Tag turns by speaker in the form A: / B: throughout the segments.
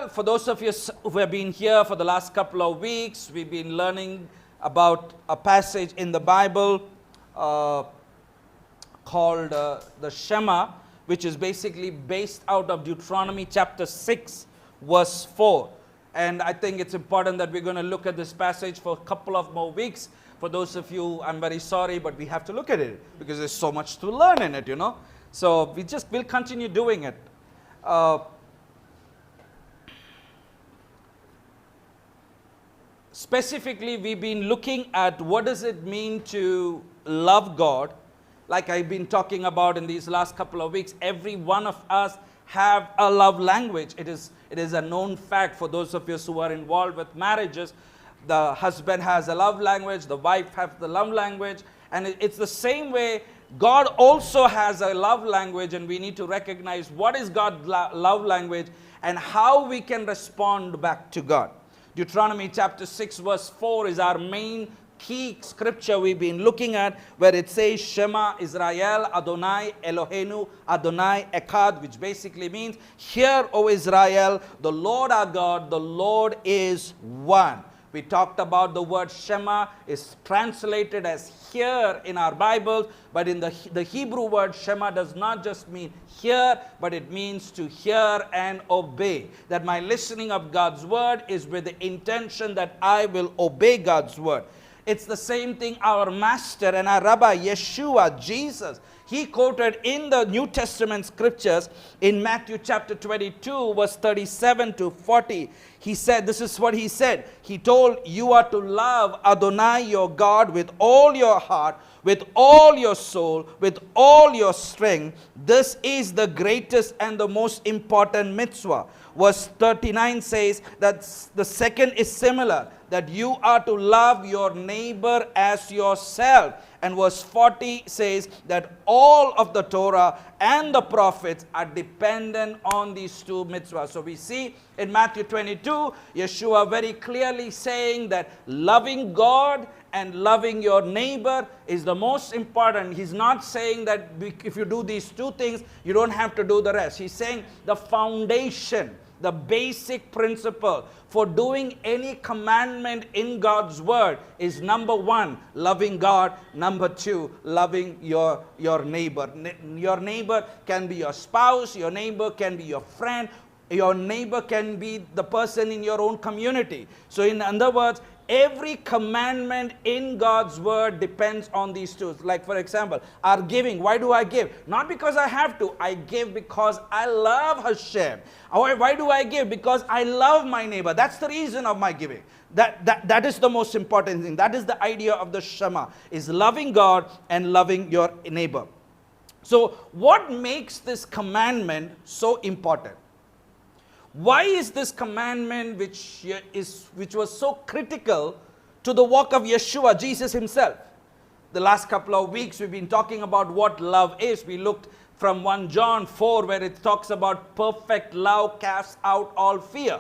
A: Well, for those of you who have been here for the last couple of weeks, we've been learning about a passage in the Bible called the Shema, which is basically based out of Deuteronomy chapter 6, verse 4. And I think it's important that we're going to look at this passage for a couple of more weeks. For those of you, I'm very sorry, but we have to look at it because there's so much to learn in it, So we'll continue doing it. Specifically, we've been looking at what does it mean to love God. Like I've been talking about in these last couple of weeks, every one of us have a love language. It is a known fact for those of us who are involved with marriages. The husband has a love language, the wife has the love language, and it's the same way God also has a love language, and we need to recognize what is God's love language and how we can respond back to God. Deuteronomy chapter 6 verse 4 is our main key scripture we've been looking at, where it says, Shema Israel, Adonai Eloheinu, Adonai Echad, which basically means, hear, O Israel, the Lord our God, the Lord is one. We talked about the word Shema is translated as hear in our Bibles, but in the Hebrew word Shema does not just mean hear, but it means to hear and obey. That my listening of God's word is with the intention that I will obey God's word. It's the same thing our master and our Rabbi Yeshua, Jesus, he quoted in the New Testament scriptures in Matthew chapter 22 verse 37 to 40. He said, this is what he said. He told, you are to love Adonai your God with all your heart, with all your soul, with all your strength. This is the greatest and the most important mitzvah. Verse 39 says that the second is similar, that you are to love your neighbor as yourself. And verse 40 says that all of the Torah and the prophets are dependent on these two mitzvahs. So we see in Matthew 22, Yeshua very clearly saying that loving God and loving your neighbor is the most important. He's not saying that if you do these two things, you don't have to do the rest. He's saying the foundation, the basic principle for doing any commandment in God's word is number one, loving God. Number two, loving your neighbor. Your neighbor can be your spouse, your neighbor can be your friend, your neighbor can be the person in your own community. So in other words, every commandment in God's word depends on these two. Like for example, our giving. Why do I give? Not because I have to. I give because I love Hashem. Why do I give? Because I love my neighbor. That's the reason of my giving. That is the most important thing. That is the idea of the Shema, is loving God and loving your neighbor. So what makes this commandment so important? Why is this commandment which was so critical to the walk of Yeshua, Jesus himself? The last couple of weeks we've been talking about what love is. We looked from 1 John 4 where it talks about perfect love casts out all fear.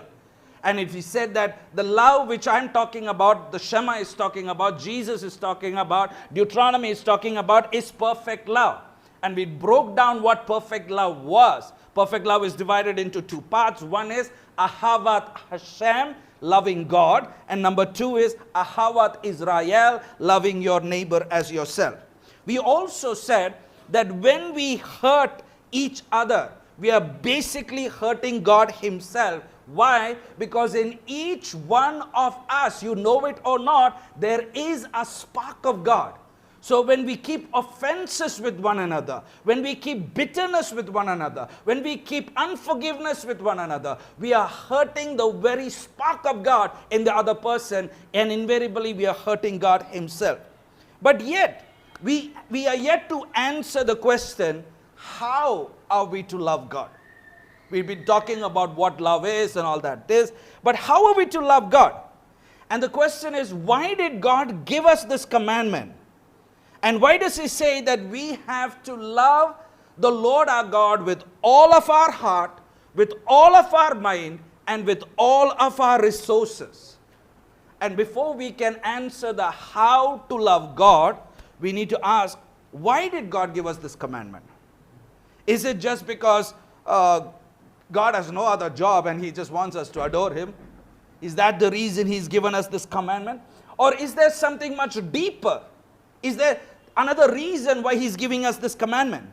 A: And if he said that the love which I'm talking about, the Shema is talking about, Jesus is talking about, Deuteronomy is talking about, is perfect love. And we broke down what perfect love was. Perfect love is divided into two parts. One is Ahavat Hashem, loving God. And number two is Ahavat Israel, loving your neighbor as yourself. We also said that when we hurt each other, we are basically hurting God himself. Why? Because in each one of us, you know it or not, there is a spark of God. So when we keep offenses with one another, when we keep bitterness with one another, when we keep unforgiveness with one another, we are hurting the very spark of God in the other person, and invariably we are hurting God himself. But yet, we are yet to answer the question, how are we to love God? We've been talking about what love is and all that is, but how are we to love God? And the question is, why did God give us this commandment? And why does he say that we have to love the Lord our God with all of our heart, with all of our mind, and with all of our resources? And before we can answer the how to love God, we need to ask, why did God give us this commandment? Is it just because God has no other job and He just wants us to adore Him? Is that the reason He's given us this commandment? Or is there something much deeper? Is there another reason why He's giving us this commandment?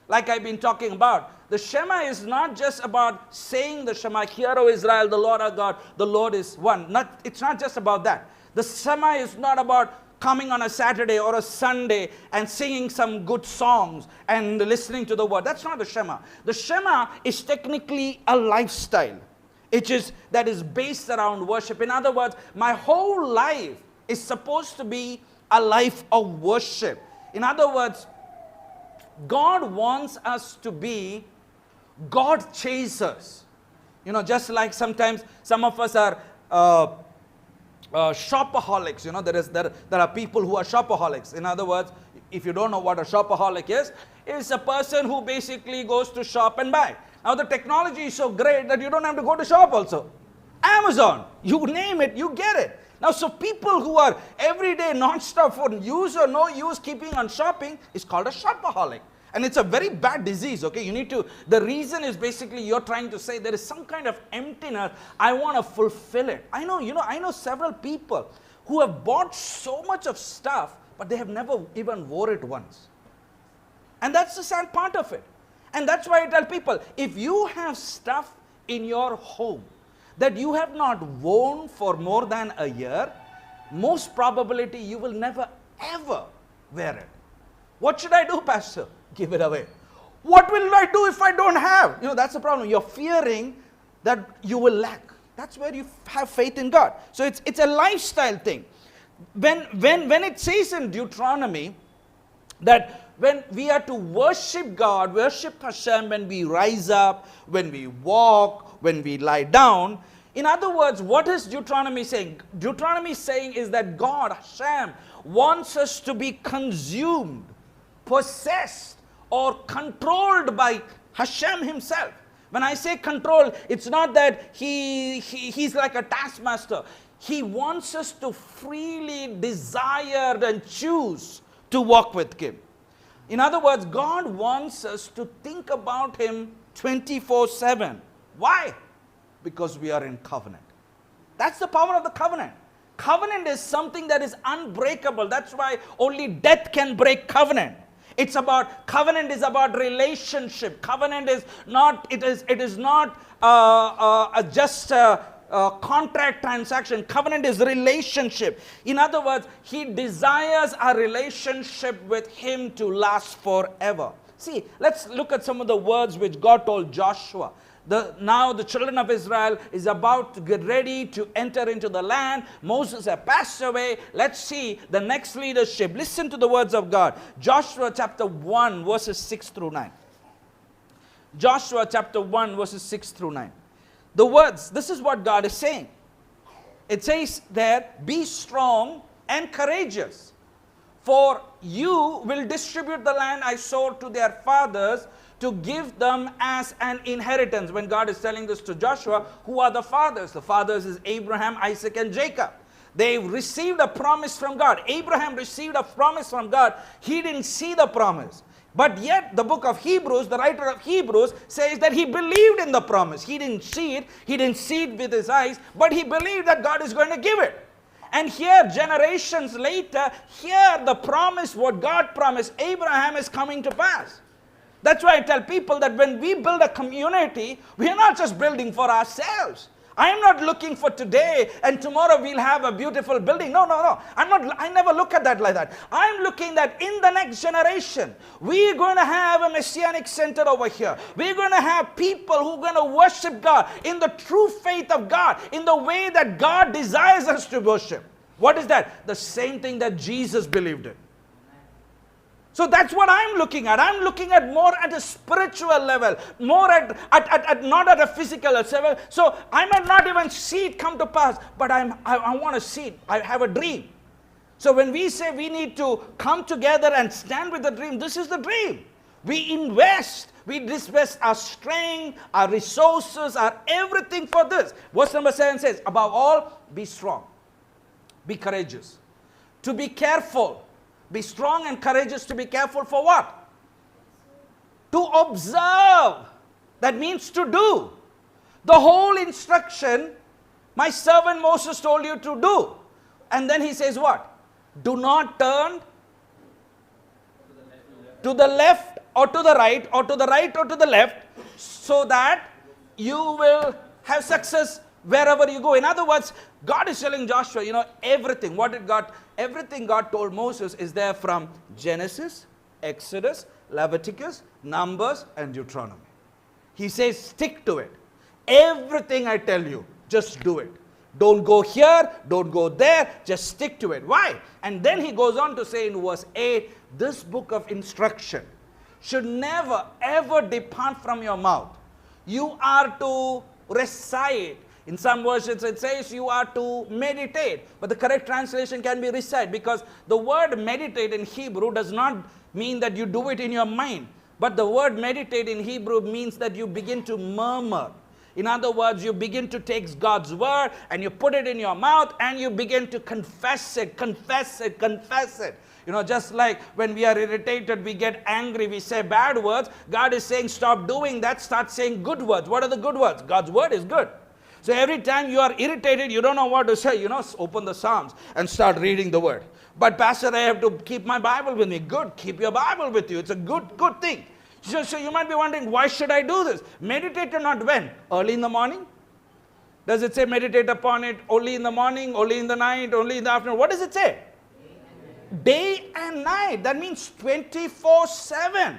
A: Like I've been talking about, the Shema is not just about saying the Shema, hear, O Israel, the Lord our God, the Lord is one. It's not just about that. The Shema is not about coming on a Saturday or a Sunday and singing some good songs and listening to the word. That's not the Shema. The Shema is technically a lifestyle. That is based around worship. In other words, my whole life is supposed to be a life of worship. In other words, God wants us to be God chasers. You know, just like sometimes some of us are shopaholics. You know, there are people who are shopaholics. In other words, if you don't know what a shopaholic is, it's a person who basically goes to shop and buy. Now the technology is so great that you don't have to go to shop also. Amazon, you name it, you get it. Now, so people who are every day non-stop for use or no use keeping on shopping is called a shopaholic. And it's a very bad disease, okay? The reason is basically you're trying to say there is some kind of emptiness. I want to fulfill it. I know several people who have bought so much of stuff, but they have never even wore it once. And that's the sad part of it. And that's why I tell people, if you have stuff in your home that you have not worn for more than a year, most probability you will never ever wear it. What should I do, Pastor? Give it away. What will I do if I don't have? You know, that's the problem. You're fearing that you will lack. That's where you have faith in God. So it's a lifestyle thing. When it says in Deuteronomy that when we are to worship God, worship Hashem when we rise up, when we walk, when we lie down. In other words, what is Deuteronomy saying? Deuteronomy is saying is that God, Hashem, wants us to be consumed, possessed, or controlled by Hashem Himself. When I say control, it's not that He's like a taskmaster. He wants us to freely desire and choose to walk with Him. In other words, God wants us to think about Him 24/7. Why? Because we are in covenant. That's the power of the covenant. Covenant is something that is unbreakable. That's why only death can break covenant. Covenant is about relationship. Covenant is not, it is not just a contract transaction. Covenant is relationship. In other words, He desires our relationship with Him to last forever. See, let's look at some of the words which God told Joshua. Now the children of Israel is about to get ready to enter into the land. Moses has passed away. Let's see the next leadership. Listen to the words of God. Joshua chapter 1 verses 6 through 9. Joshua chapter 1 verses 6 through 9. The words, this is what God is saying. It says there, be strong and courageous, for you will distribute the land I swore to their fathers to give them as an inheritance. When God is telling this to Joshua, who are the fathers? The fathers is Abraham, Isaac, and Jacob. They received a promise from God. Abraham received a promise from God. He didn't see the promise. But yet the book of Hebrews, the writer of Hebrews says that he believed in the promise. He didn't see it. He didn't see it with his eyes, but he believed that God is going to give it. And here, generations later, here the promise, what God promised Abraham, is coming to pass. That's why I tell people that when we build a community, we are not just building for ourselves. I am not looking for today and tomorrow we'll have a beautiful building. No. I never look at that like that. I'm looking that in the next generation, we're going to have a messianic center over here. We're going to have people who are going to worship God in the true faith of God, in the way that God desires us to worship. What is that? The same thing that Jesus believed in. So that's what I'm looking at. I'm looking at more at a spiritual level, more at not at a physical level. So I might not even see it come to pass, but I want to see it. I have a dream. So when we say we need to come together and stand with the dream, this is the dream. We invest our strength, our resources, our everything for this. Verse number 7 says, above all, be strong, be courageous, to be careful. Be strong and courageous, to be careful for what? To observe. That means to do. The whole instruction my servant Moses told you to do. And then he says what? Do not turn to the left or to the right, or to the right or to the left, so that you will have success wherever you go. In other words, God is telling Joshua, everything God told Moses is there from Genesis, Exodus, Leviticus, Numbers, and Deuteronomy. He says, stick to it. Everything I tell you, just do it. Don't go here, don't go there, just stick to it. Why? And then he goes on to say in verse 8, this book of instruction should never ever depart from your mouth. You are to recite. In some versions it says you are to meditate. But the correct translation can be recite, because the word meditate in Hebrew does not mean that you do it in your mind. But the word meditate in Hebrew means that you begin to murmur. In other words, you begin to take God's word and you put it in your mouth and you begin to confess it, confess it, confess it. Just like when we are irritated, we get angry, we say bad words. God is saying, stop doing that, start saying good words. What are the good words? God's word is good. So every time you are irritated, you don't know what to say, open the Psalms and start reading the word. But Pastor, I have to keep my Bible with me. Good, keep your Bible with you. It's a good thing. So you might be wondering, why should I do this? Meditate or not when? Early in the morning? Does it say meditate upon it only in the morning, only in the night, only in the afternoon? What does it say? Day and night. That means 24/7.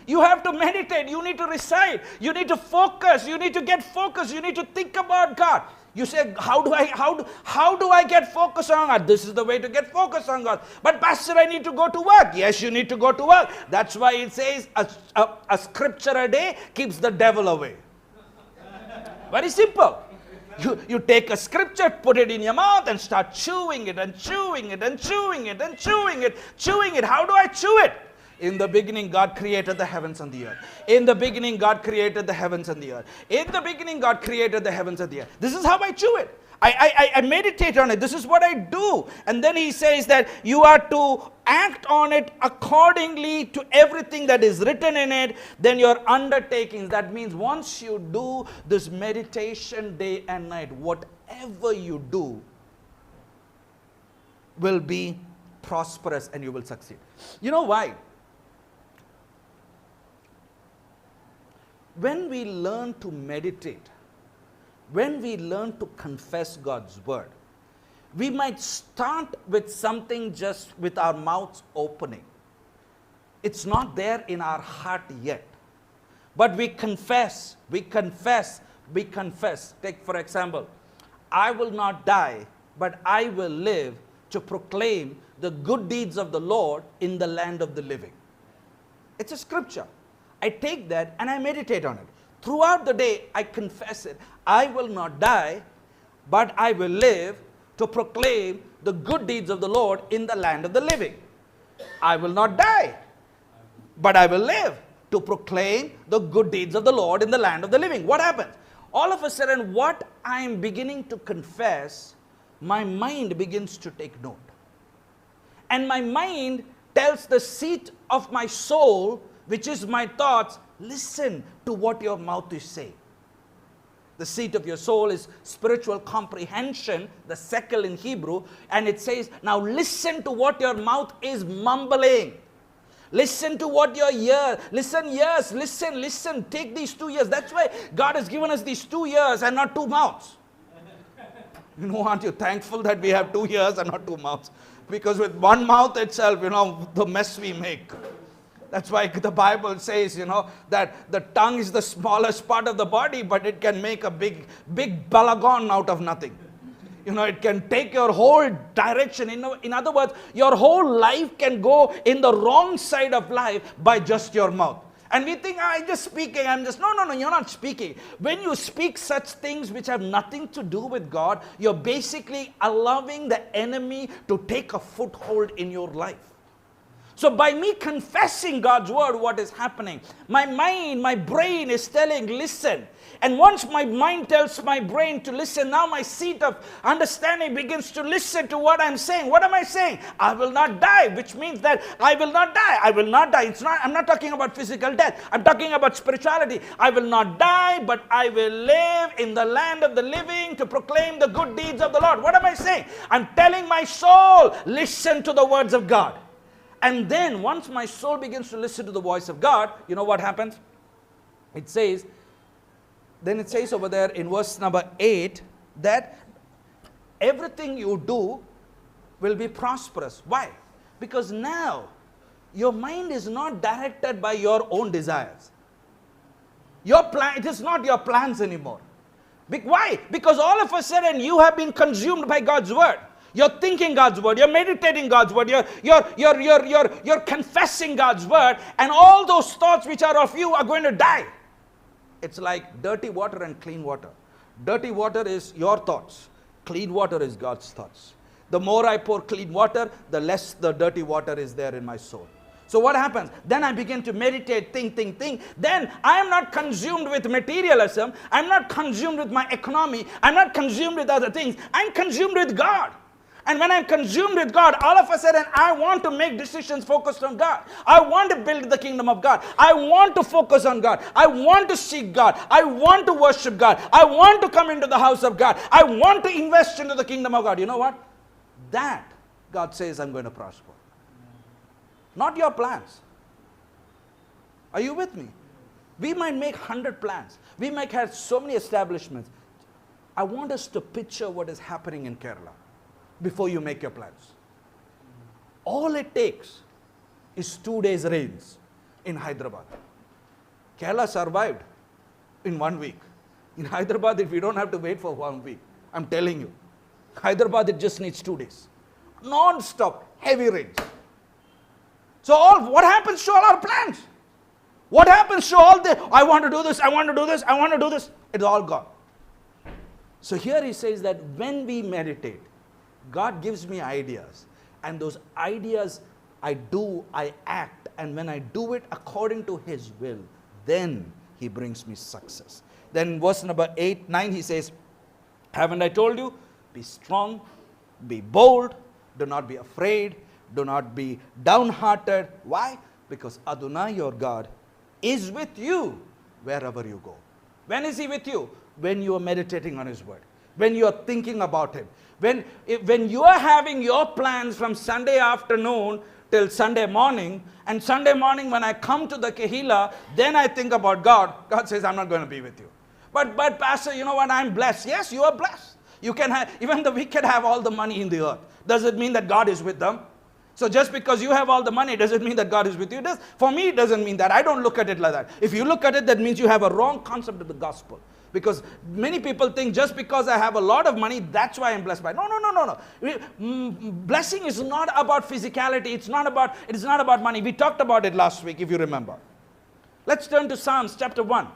A: You have to meditate. You need to recite. You need to focus. You need to get focused. You need to think about God. You say, how do I get focus on God? This is the way to get focus on God. But Pastor, I need to go to work. Yes, you need to go to work. That's why it says a scripture a day keeps the devil away. Very simple. You take a scripture, put it in your mouth and start chewing it and chewing it and chewing it and chewing it, chewing it. How do I chew it? In the beginning, God created the heavens and the earth. In the beginning, God created the heavens and the earth. In the beginning, God created the heavens and the earth. This is how I chew it. I meditate on it. This is what I do. And then he says that you are to act on it accordingly to everything that is written in it. Then your undertakings. That means once you do this meditation day and night, whatever you do will be prosperous and you will succeed. You know why? When we learn to meditate, when we learn to confess God's word, we might start with something just with our mouths opening. It's not there in our heart yet. But we confess, we confess, we confess. Take for example, I will not die, but I will live to proclaim the good deeds of the Lord in the land of the living. It's a scripture. I take that and I meditate on it. Throughout the day, I confess it. I will not die, but I will live to proclaim the good deeds of the Lord in the land of the living. I will not die, but I will live to proclaim the good deeds of the Lord in the land of the living. What happens? All of a sudden, what I am beginning to confess, my mind begins to take note. And my mind tells the seat of my soul, which is my thoughts, listen to what your mouth is saying. The seat of your soul is spiritual comprehension, the sekel in Hebrew, and it says, now listen to what your mouth is mumbling. Listen to what your ear, listen, take these 2 ears. That's why God has given us these 2 ears and not 2 mouths. Aren't you thankful that we have 2 ears and not 2 mouths? Because with one mouth itself, the mess we make. That's why the Bible says, that the tongue is the smallest part of the body, but it can make a big balagon out of nothing. It can take your whole direction. In other words, your whole life can go in the wrong side of life by just your mouth. And we think, I'm just speaking. No, you're not speaking. When you speak such things which have nothing to do with God, you're basically allowing the enemy to take a foothold in your life. So by me confessing God's word, what is happening? My mind, my brain is telling, listen. And once my mind tells my brain to listen, now my seat of understanding begins to listen to what I'm saying. What am I saying? I will not die, which means that I will not die. I will not die. I'm not talking about physical death. I'm talking about spirituality. I will not die, but I will live in the land of the living to proclaim the good deeds of the Lord. What am I saying? I'm telling my soul, listen to the words of God. And then once my soul begins to listen to the voice of God, you know what happens? It says over there in verse number 8 that everything you do will be prosperous. Why? Because now your mind is not directed by your own desires. It is not your plans anymore. Why? Because all of a sudden you have been consumed by God's word. You're thinking God's word, you're meditating God's word, you're confessing God's word, and all those thoughts which are of you are going to die. It's like dirty water and clean water. Dirty water is your thoughts. Clean water is God's thoughts. The more I pour clean water, the less the dirty water is there in my soul. So what happens? Then I begin to meditate, think. Then I am not consumed with materialism. I'm not consumed with my economy. I'm not consumed with other things. I'm consumed with God. And when I'm consumed with God, all of a sudden I want to make decisions focused on God. I want to build the kingdom of God. I want to focus on God. I want to seek God. I want to worship God. I want to come into the house of God. I want to invest into the kingdom of God. You know what? That God says I'm going to prosper. Not your plans. Are you with me? We might make 100 plans. We might have so many establishments. I want us to picture what is happening in Kerala before you make your plans. All it takes is 2 days rains in Hyderabad. Kerala survived in 1 week. In Hyderabad, if we don't have to wait for 1 week, I'm telling you, Hyderabad, it just needs 2 days. Non-stop, heavy rains. So what happens to all our plans? What happens to all the, I want to do this, I want to do this, I want to do this. It's all gone. So here he says that when we meditate, God gives me ideas, and those ideas I act, and when I do it according to His will, then He brings me success. Then verse number 9 he says, haven't I told you? Be strong, be bold, do not be afraid, do not be downhearted. Why? Because Adonai your God is with you wherever you go. When is He with you? When you are meditating on His word. When you are thinking about Him. When you are having your plans from Sunday afternoon till Sunday morning, and Sunday morning when I come to the Kehila, then I think about God. God says, I'm not going to be with you. But Pastor, you know what? I'm blessed. Yes, you are blessed. You can have, even the wicked have all the money in the earth. Does it mean that God is with them? So just because you have all the money, does it mean that God is with you? For me, it doesn't mean that. I don't look at it like that. If you look at it, that means you have a wrong concept of the gospel. Because many people think just because I have a lot of money, that's why I'm blessed by. No. Blessing is not about physicality. It is not about money. We talked about it last week, if you remember. Let's turn to Psalms chapter 1.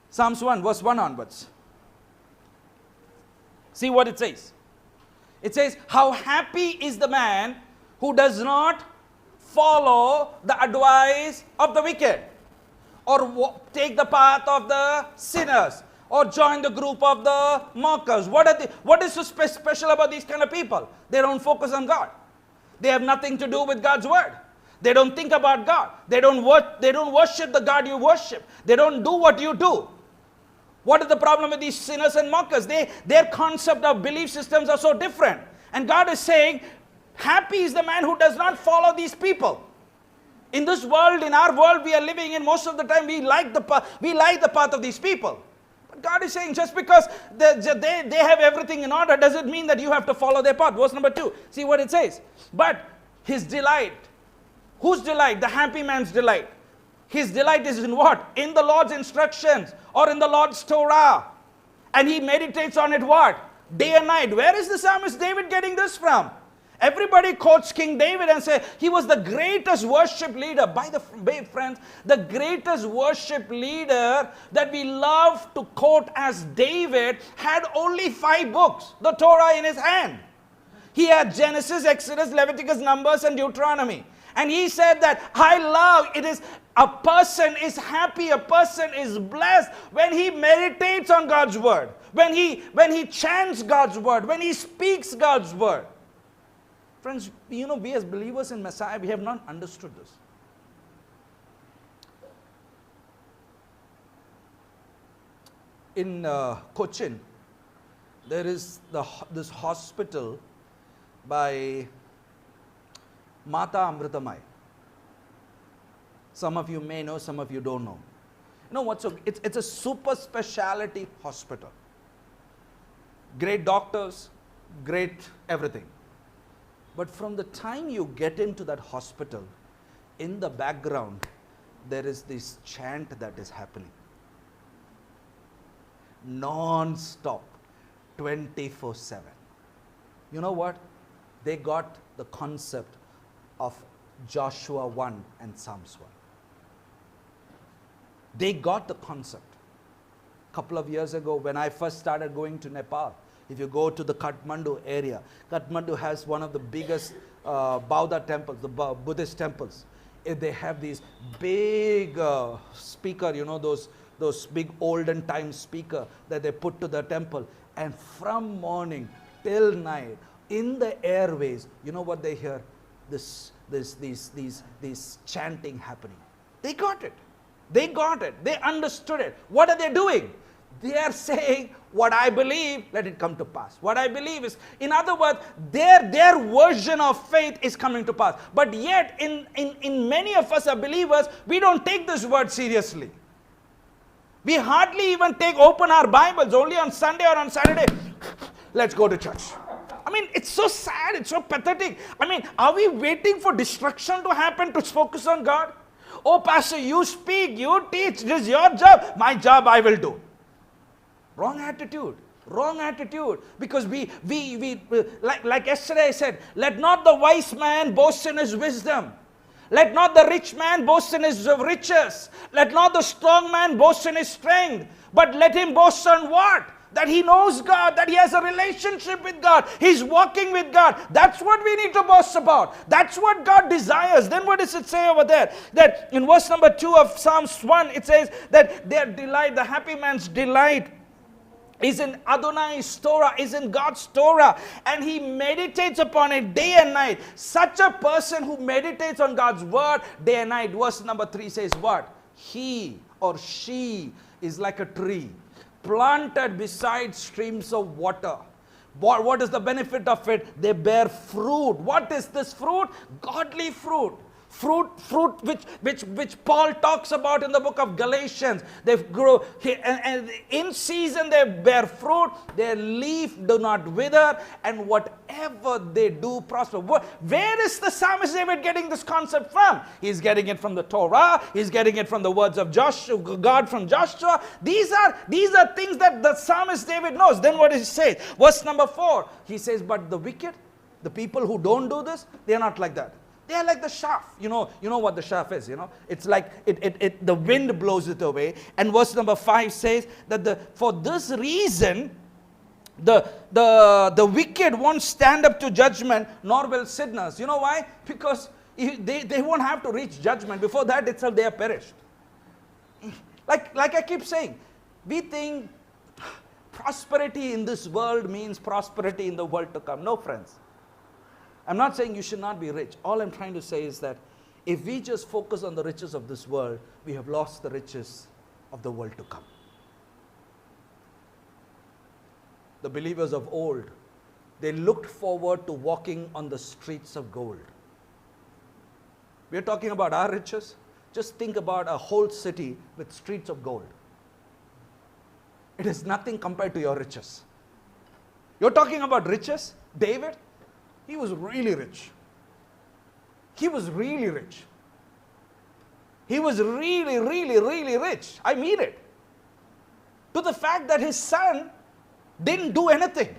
A: Psalms 1, verse 1 onwards. See what it says. It says, how happy is the man who does not follow the advice of the wicked, or take the path of the sinners, or join the group of the mockers. What is so special about these kind of people? They don't focus on God. They have nothing to do with God's word. They don't think about God. They don't worship the God you worship. They don't do what you do. What is the problem with these sinners and mockers? Their concept of belief systems are so different. And God is saying, happy is the man who does not follow these people. In this world, in our world we are living in, most of the time we like the path of these people. But God is saying, just because they have everything in order, does it mean that you have to follow their path? Verse number 2, see what it says. But his delight, whose delight? The happy man's delight. His delight is in what? In the Lord's instructions, or in the Lord's Torah. And he meditates on it what? Day and night. Where is the psalmist David getting this from? Everybody quotes King David and say he was the greatest worship leader. By the way, friends, the greatest worship leader that we love to quote as David had only 5 books, the Torah in his hand. He had Genesis, Exodus, Leviticus, Numbers, and Deuteronomy. And he said that I love, it is a person is happy, a person is blessed when he meditates on God's word, when he chants God's word, when he speaks God's word. Friends, we as believers in Messiah, we have not understood this. In Cochin, there is this hospital by Mata Amritamai. Some of you may know, some of you don't know. You know what? So it's a super specialty hospital. Great doctors, great everything. But from the time you get into that hospital, in the background, there is this chant that is happening. Non-stop, 24/7. You know what? They got the concept of Joshua 1 and Psalms 1. They got the concept. A couple of years ago, when I first started going to Nepal, if you go to the Kathmandu area, Kathmandu has one of the biggest Buddha temples, the Buddhist temples. They have these big speaker, those big olden time speaker that they put to the temple. And from morning till night, in the airways, you know what they hear? These chanting happening. They got it. They got it. They understood it. What are they doing? They are saying, what I believe, let it come to pass. What I believe is, in other words, their version of faith is coming to pass. But yet, in many of us are believers, we don't take this word seriously. We hardly even open our Bibles. Only on Sunday or on Saturday, let's go to church. I mean, it's so sad, it's so pathetic. I mean, are we waiting for destruction to happen to focus on God? Oh, pastor, you speak, you teach, this is your job. My job I will do. Wrong attitude. Wrong attitude. Because we like yesterday I said, let not the wise man boast in his wisdom. Let not the rich man boast in his riches. Let not the strong man boast in his strength. But let him boast on what? That he knows God, that he has a relationship with God. He's walking with God. That's what we need to boast about. That's what God desires. Then what does it say over there? That in verse number 2 of Psalms 1, it says that their delight, the happy man's delight, is in Adonai's Torah, is in God's Torah, and he meditates upon it day and night. Such a person who meditates on God's word day and night. Verse number 3 says what? He or she is like a tree planted beside streams of water. What is the benefit of it? They bear fruit. What is this fruit? Godly fruit. Fruit which Paul talks about in the book of Galatians. They grow, and in season they bear fruit, their leaf do not wither, and whatever they do prosper. Where is the psalmist David getting this concept from? He's getting it from the Torah, he's getting it from the words of Joshua, God from Joshua. These are things that the psalmist David knows. Then what does he say? Verse number 4, he says, but the wicked, the people who don't do this, they are not like that. They are like the chaff. You know what the chaff is, It's like the wind blows it away. And verse number 5 says that for this reason, the wicked won't stand up to judgment, nor will sinners. You know why? Because they won't have to reach judgment. Before that itself, they are perished. Like I keep saying, we think prosperity in this world means prosperity in the world to come. No, friends. I'm not saying you should not be rich. All I'm trying to say is that if we just focus on the riches of this world, we have lost the riches of the world to come. The believers of old, they looked forward to walking on the streets of gold. We're talking about our riches. Just think about a whole city with streets of gold. It is nothing compared to your riches. You're talking about riches? David? He was really rich. He was really rich. He was really, really, really rich. I mean it. To the fact that his son didn't do anything.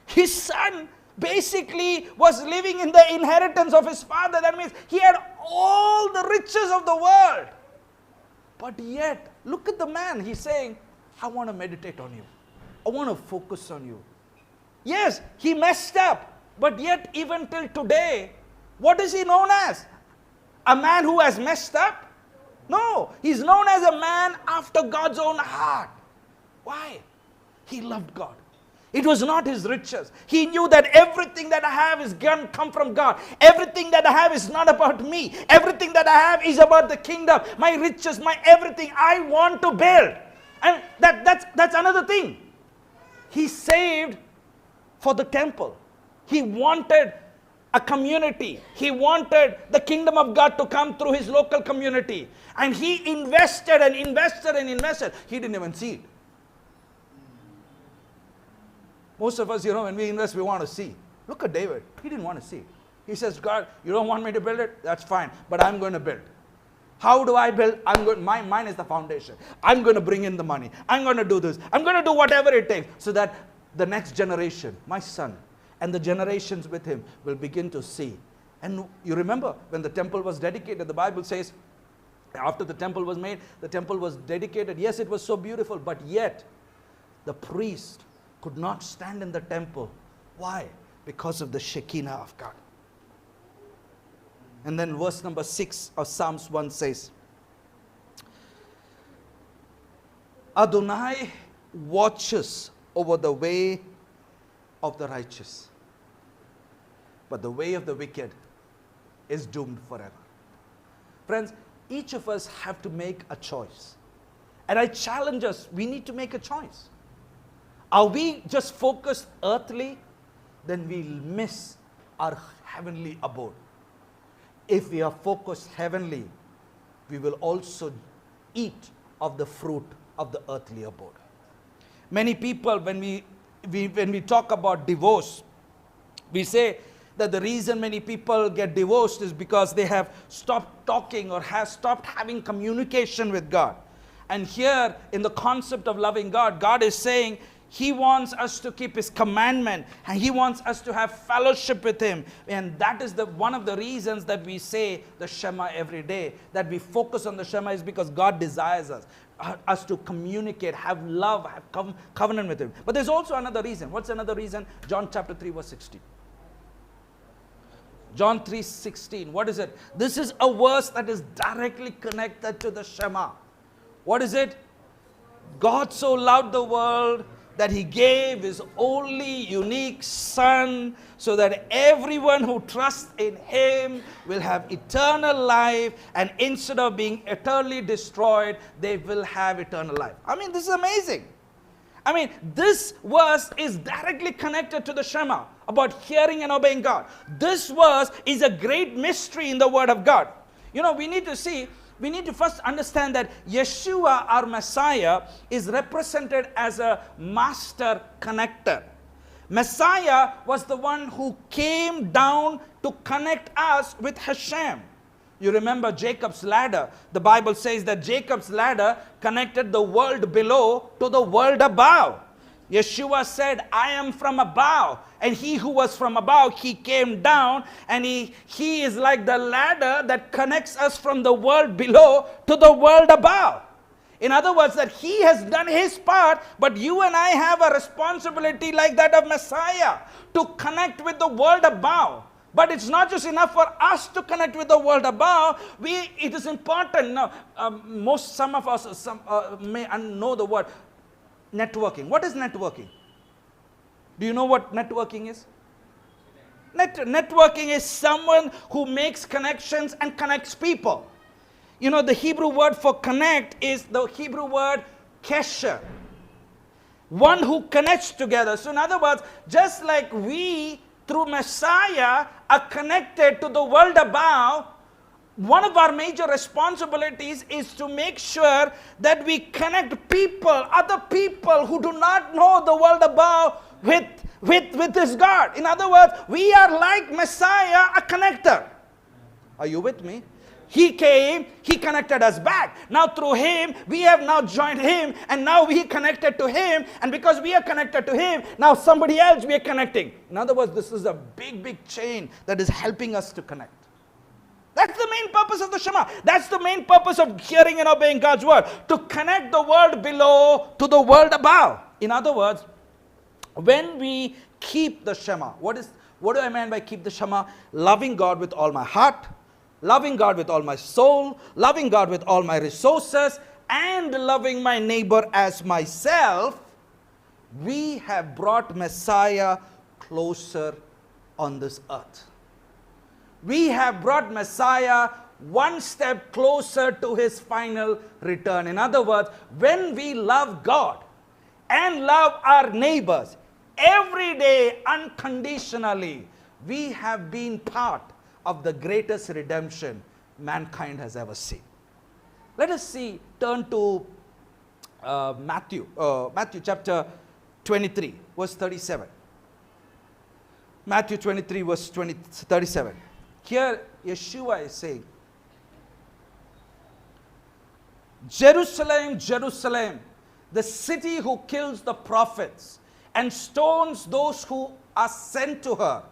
A: His son basically was living in the inheritance of his father. That means he had all the riches of the world. But yet, look at the man. He's saying, I want to meditate on you. I want to focus on you. Yes, he messed up. But yet, even till today, what is he known as? A man who has messed up? No, he's known as a man after God's own heart. Why? He loved God. It was not his riches. He knew that everything that I have is going to come from God. Everything that I have is not about me. Everything that I have is about the kingdom. My riches, my everything I want to build. And that's another thing. He saved for the temple. He wanted a community. He wanted the kingdom of God to come through his local community. And he invested and invested and invested. He didn't even see it. Most of us, when we invest, we want to see. Look at David. He didn't want to see. He says, God, you don't want me to build it? That's fine. But I'm going to build. How do I build? Mine is the foundation. I'm going to bring in the money. I'm going to do this. I'm going to do whatever it takes so that the next generation, my son, and the generations with him will begin to see. And you remember when the temple was dedicated, the Bible says, after the temple was made, the temple was dedicated. Yes, it was so beautiful, but yet the priest could not stand in the temple. Why? Because of the Shekinah of God. And then verse number 6 of Psalms 1 says, Adonai watches over the way of the righteous, but the way of the wicked is doomed forever. Friends, each of us have to make a choice. And I challenge us, we need to make a choice. Are we just focused earthly? Then we'll miss our heavenly abode. If we are focused heavenly, we will also eat of the fruit of the earthly abode. Many people, when we talk about divorce, we say that the reason many people get divorced is because they have stopped talking or have stopped having communication with God. And here in the concept of loving God, God is saying he wants us to keep his commandment and he wants us to have fellowship with him. And that is one of the reasons that we say the Shema every day, that we focus on the Shema, is because God desires us to communicate, have love, have covenant with him. But there's also another reason. What's another reason? John chapter 3 verse 16. John 3:16. What is it? This is a verse that is directly connected to the Shema. What is it? God so loved the world that he gave his only unique son, so that everyone who trusts in him will have eternal life, and instead of being eternally destroyed, they will have eternal life. I mean, this is amazing. I mean, this verse is directly connected to the Shema, about hearing and obeying God. This verse is a great mystery in the Word of God. We need to first understand that Yeshua, our Messiah, is represented as a master connector. Messiah was the one who came down to connect us with Hashem. You remember Jacob's ladder. The Bible says that Jacob's ladder connected the world below to the world above. Yeshua said, I am from above. And he who was from above, he came down, and he is like the ladder that connects us from the world below to the world above. In other words, that he has done his part, but you and I have a responsibility like that of Messiah to connect with the world above. But it's not just enough for us to connect with the world above. It is important. Now, some of us may know the word networking. What is networking? Do you know what networking is? Networking is someone who makes connections and connects people. The Hebrew word for connect is the Hebrew word kesher. One who connects together. So in other words, just like we through Messiah are connected to the world above, one of our major responsibilities is to make sure that we connect people, other people who do not know the world above, with this God. In other words, we are like Messiah, a connector. Are you with me? He came, he connected us back. Now through him, we have now joined him, and now we connected to him, and because we are connected to him, now somebody else we are connecting. In other words, this is a big chain that is helping us to connect. That's the main purpose of the Shema. That's the main purpose of hearing and obeying God's word, to connect the world below to the world above. In other words, when we keep the Shema. What do I mean by keep the Shema? Loving God with all my heart, loving God with all my soul, loving God with all my resources, and loving my neighbor as myself. We have brought Messiah closer on this earth. We have brought Messiah one step closer to his final return. In other words, when we love God and love our neighbors every day unconditionally, we have been part of the greatest redemption mankind has ever seen. Let us turn to Matthew chapter 23, verse 37. Matthew 23, verse 37. Here, Yeshua is saying, Jerusalem, Jerusalem, the city who kills the prophets and stones those who are sent to her.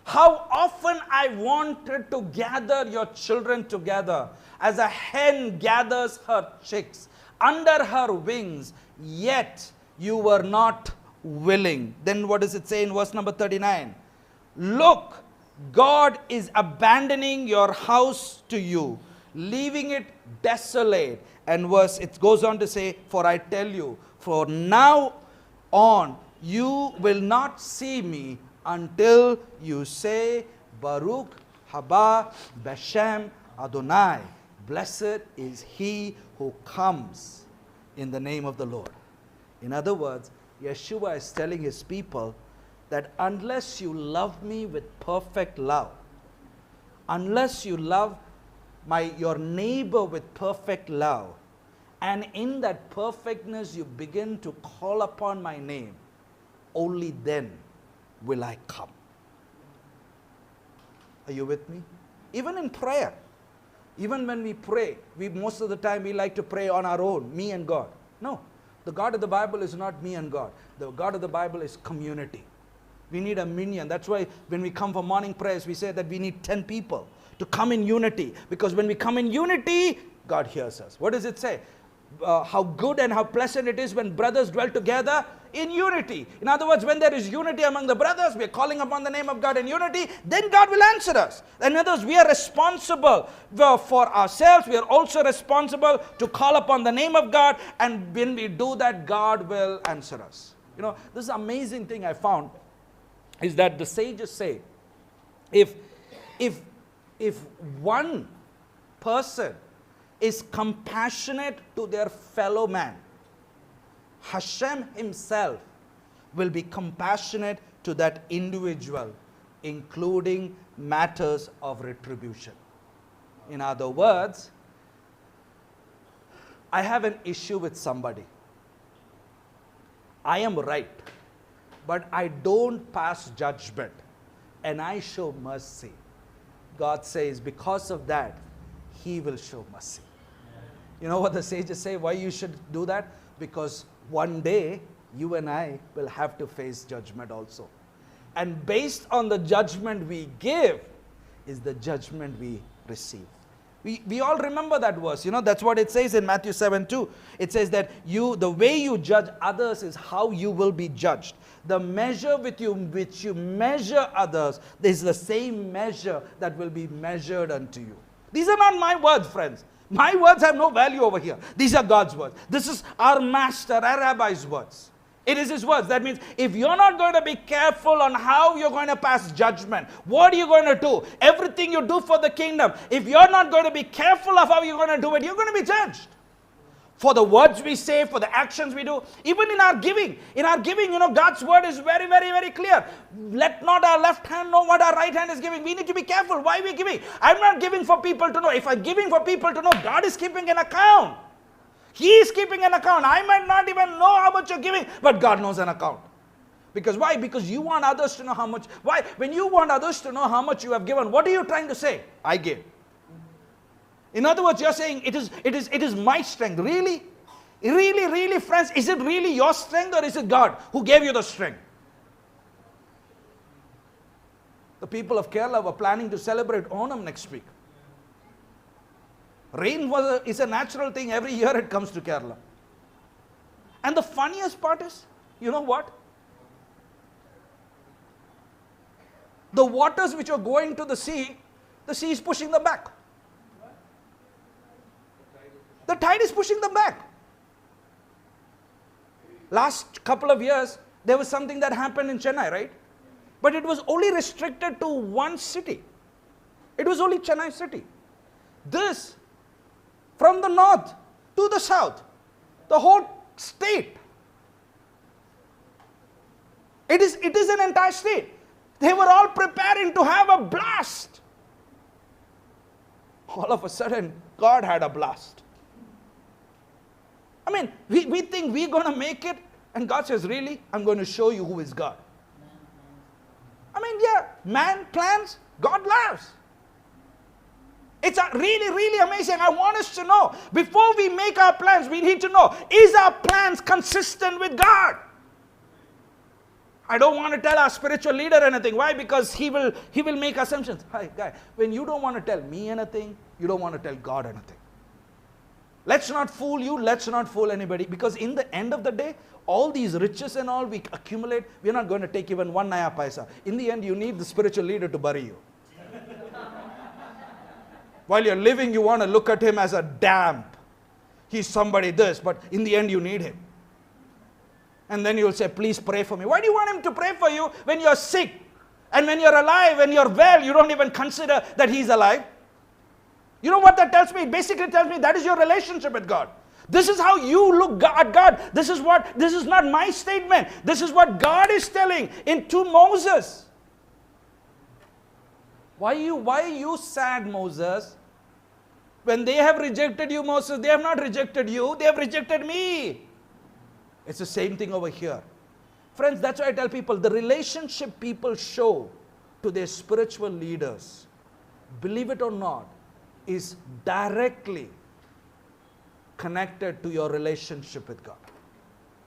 A: How often I wanted to gather your children together as a hen gathers her chicks under her wings, yet you were not willing. Then what does it say in verse number 39? Look, God is abandoning your house to you, leaving it desolate. And it goes on to say, for I tell you, for now on you will not see me until you say, Baruch haba Beshem Adonai. Blessed is he who comes in the name of the Lord. In other words, Yeshua is telling his people that unless you love me with perfect love, unless you love your neighbor with perfect love, and in that perfectness you begin to call upon my name, only then will I come. Are you with me? Even in prayer, even when we pray, most of the time we like to pray on our own, me and God. No, the God of the Bible is not me and God. The God of the Bible is community. We need a minion. That's why when we come for morning prayers, we say that we need 10 people to come in unity. Because when we come in unity, God hears us. What does it say? How good and how pleasant it is when brothers dwell together in unity. In other words, when there is unity among the brothers, we are calling upon the name of God in unity, then God will answer us. In other words, we are responsible for ourselves. We are also responsible to call upon the name of God. And when we do that, God will answer us. You know, this amazing thing I found is that the sages say, if one person is compassionate to their fellow man, Hashem himself will be compassionate to that individual, including matters of retribution. In other words, I have an issue with somebody. I am right, but I don't pass judgment and I show mercy. God says because of that, he will show mercy. You know what the sages say, why you should do that? Because one day, you and I will have to face judgment also. And based on the judgment we give, is the judgment we receive. We all remember that verse. You know, that's what it says in Matthew 7:2. It says that the way you judge others is how you will be judged. The measure with which you measure others, is the same measure that will be measured unto you. These are not my words, friends. My words have no value over here. These are God's words. This is our master, our rabbi's words. It is his words. That means if you're not going to be careful on how you're going to pass judgment, what are you going to do? Everything you do for the kingdom, if you're not going to be careful of how you're going to do it, you're going to be judged. For the words we say, for the actions we do, even in our giving. In our giving, you know, God's word is very, very, very clear. Let not our left hand know what our right hand is giving. We need to be careful. Why are we giving? I'm not giving for people to know. If I'm giving for people to know, God is keeping an account. He is keeping an account. I might not even know how much you're giving, but God knows an account. Because why? Because you want others to know how much. Why? When you want others to know how much you have given, what are you trying to say? I gave. In other words, you're saying it is my strength. Really? Really, really, friends, is it really your strength or is it God who gave you the strength? The people of Kerala were planning to celebrate Onam next week. Rain is a natural thing. Every year it comes to Kerala. And the funniest part is, you know what? The waters which are going to the sea is pushing them back. The tide is pushing them back. Last couple of years, there was something that happened in Chennai, right? But it was only restricted to one city. It was only Chennai city. This, from the north to the south, the whole state. It is an entire state. They were all preparing to have a blast. All of a sudden, God had a blast. I mean, we think we're going to make it, and God says, really? I'm going to show you who is God. I mean, yeah, man plans, God laughs. It's really, really amazing. I want us to know, before we make our plans, we need to know, is our plans consistent with God? I don't want to tell our spiritual leader anything. Why? Because he will make assumptions. Hi, guy, when you don't want to tell me anything, you don't want to tell God anything. Let's not fool you. Let's not fool anybody. Because in the end of the day, all these riches and all we accumulate, we're not going to take even one naya paisa. In the end, you need the spiritual leader to bury you. While you're living, you want to look at him as a damp. He's somebody this, but in the end, you need him. And then you'll say, please pray for me. Why do you want him to pray for you when you're sick? And when you're alive, when you're well, you don't even consider that he's alive. You know what that tells me? It basically tells me that is your relationship with God. This is how you look at God. This is not my statement. This is what God is telling to Moses. Why are you sad, Moses? When they have rejected you, Moses, they have not rejected you. They have rejected me. It's the same thing over here. Friends, that's why I tell people, the relationship people show to their spiritual leaders, believe it or not, is directly connected to your relationship with God.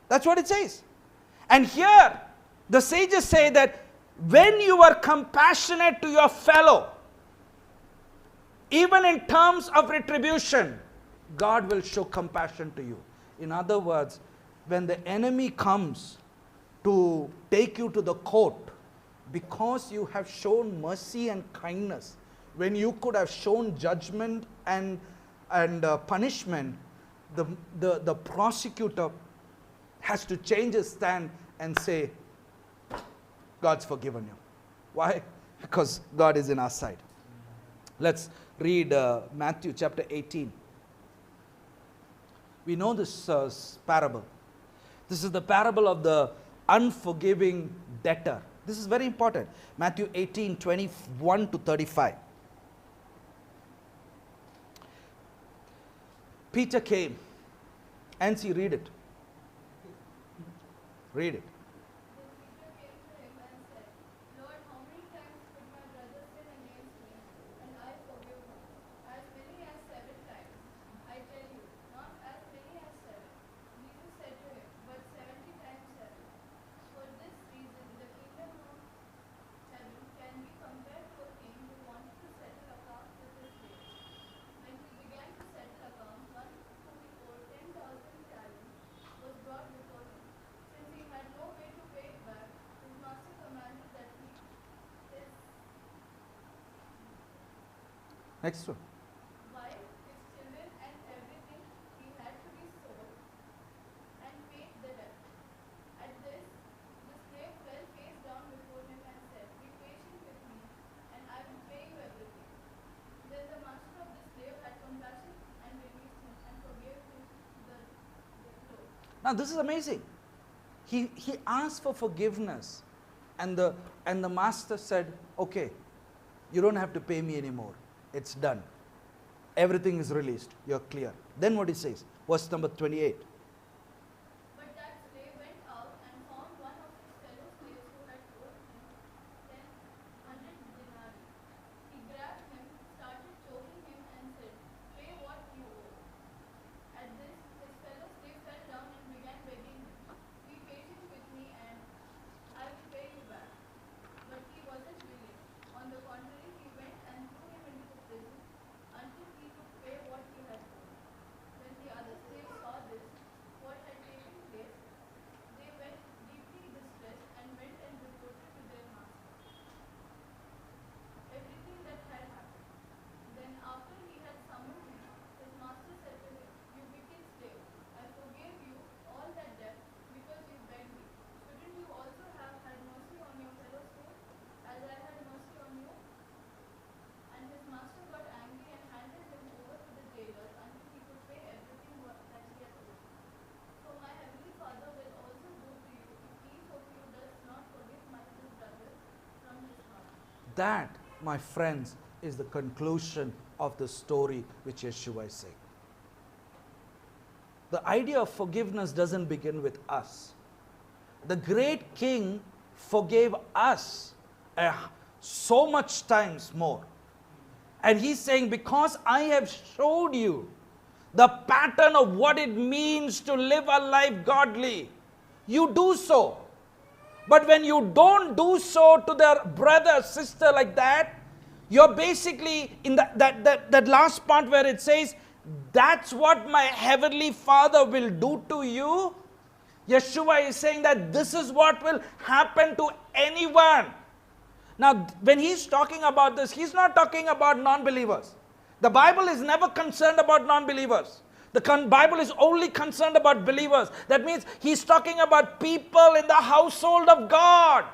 A: That's what it says. And here, the sages say that when you are compassionate to your fellow, even in terms of retribution, God will show compassion to you. In other words, when the enemy comes to take you to the court, because you have shown mercy and kindness, when you could have shown judgment and punishment, the prosecutor has to change his stand and say, God's forgiven you. Why? Because God is in our side. Let's read Matthew chapter 18. We know this parable. This is the parable of the unforgiving debtor. This is very important. Matthew 18, 21 to 35. Peter came. And see, read it. Read it. Next one.
B: While his children and everything he had to be sold and paid the debt. At this, the slave fell face down before him and said, be patient with me, and I will pay you everything. Then the master of the slave had compassion and released him and forgave him the loan.
A: Now this is amazing. He asked for forgiveness, and the master said, okay, you don't have to pay me anymore. It's done. Everything is released. You're clear. Then what he says, verse number 28.
B: But that slave went out and found one of his fellow slaves who had owed him 100 denarii. He grabbed him, started choking him, and said, pay what you owe. At this, his fellow slave fell down and began begging him, be patient with me and I will pay you back. But he wasn't willing. On the contrary, he went and threw him into the prison until he could pay what he had owed. When the other slaves saw this,
A: That, my friends, is the conclusion of the story which Yeshua is saying. The idea of forgiveness doesn't begin with us. The great King forgave us so much times more. And he's saying, because I have showed you the pattern of what it means to live a life godly, you do so. But when you don't do so to their brother, sister like that, you're basically in that last part where it says, that's what my heavenly Father will do to you. Yeshua is saying that this is what will happen to anyone. Now, when he's talking about this, he's not talking about non-believers. The Bible is never concerned about non-believers. The Bible is only concerned about believers. That means he's talking about people in the household of God.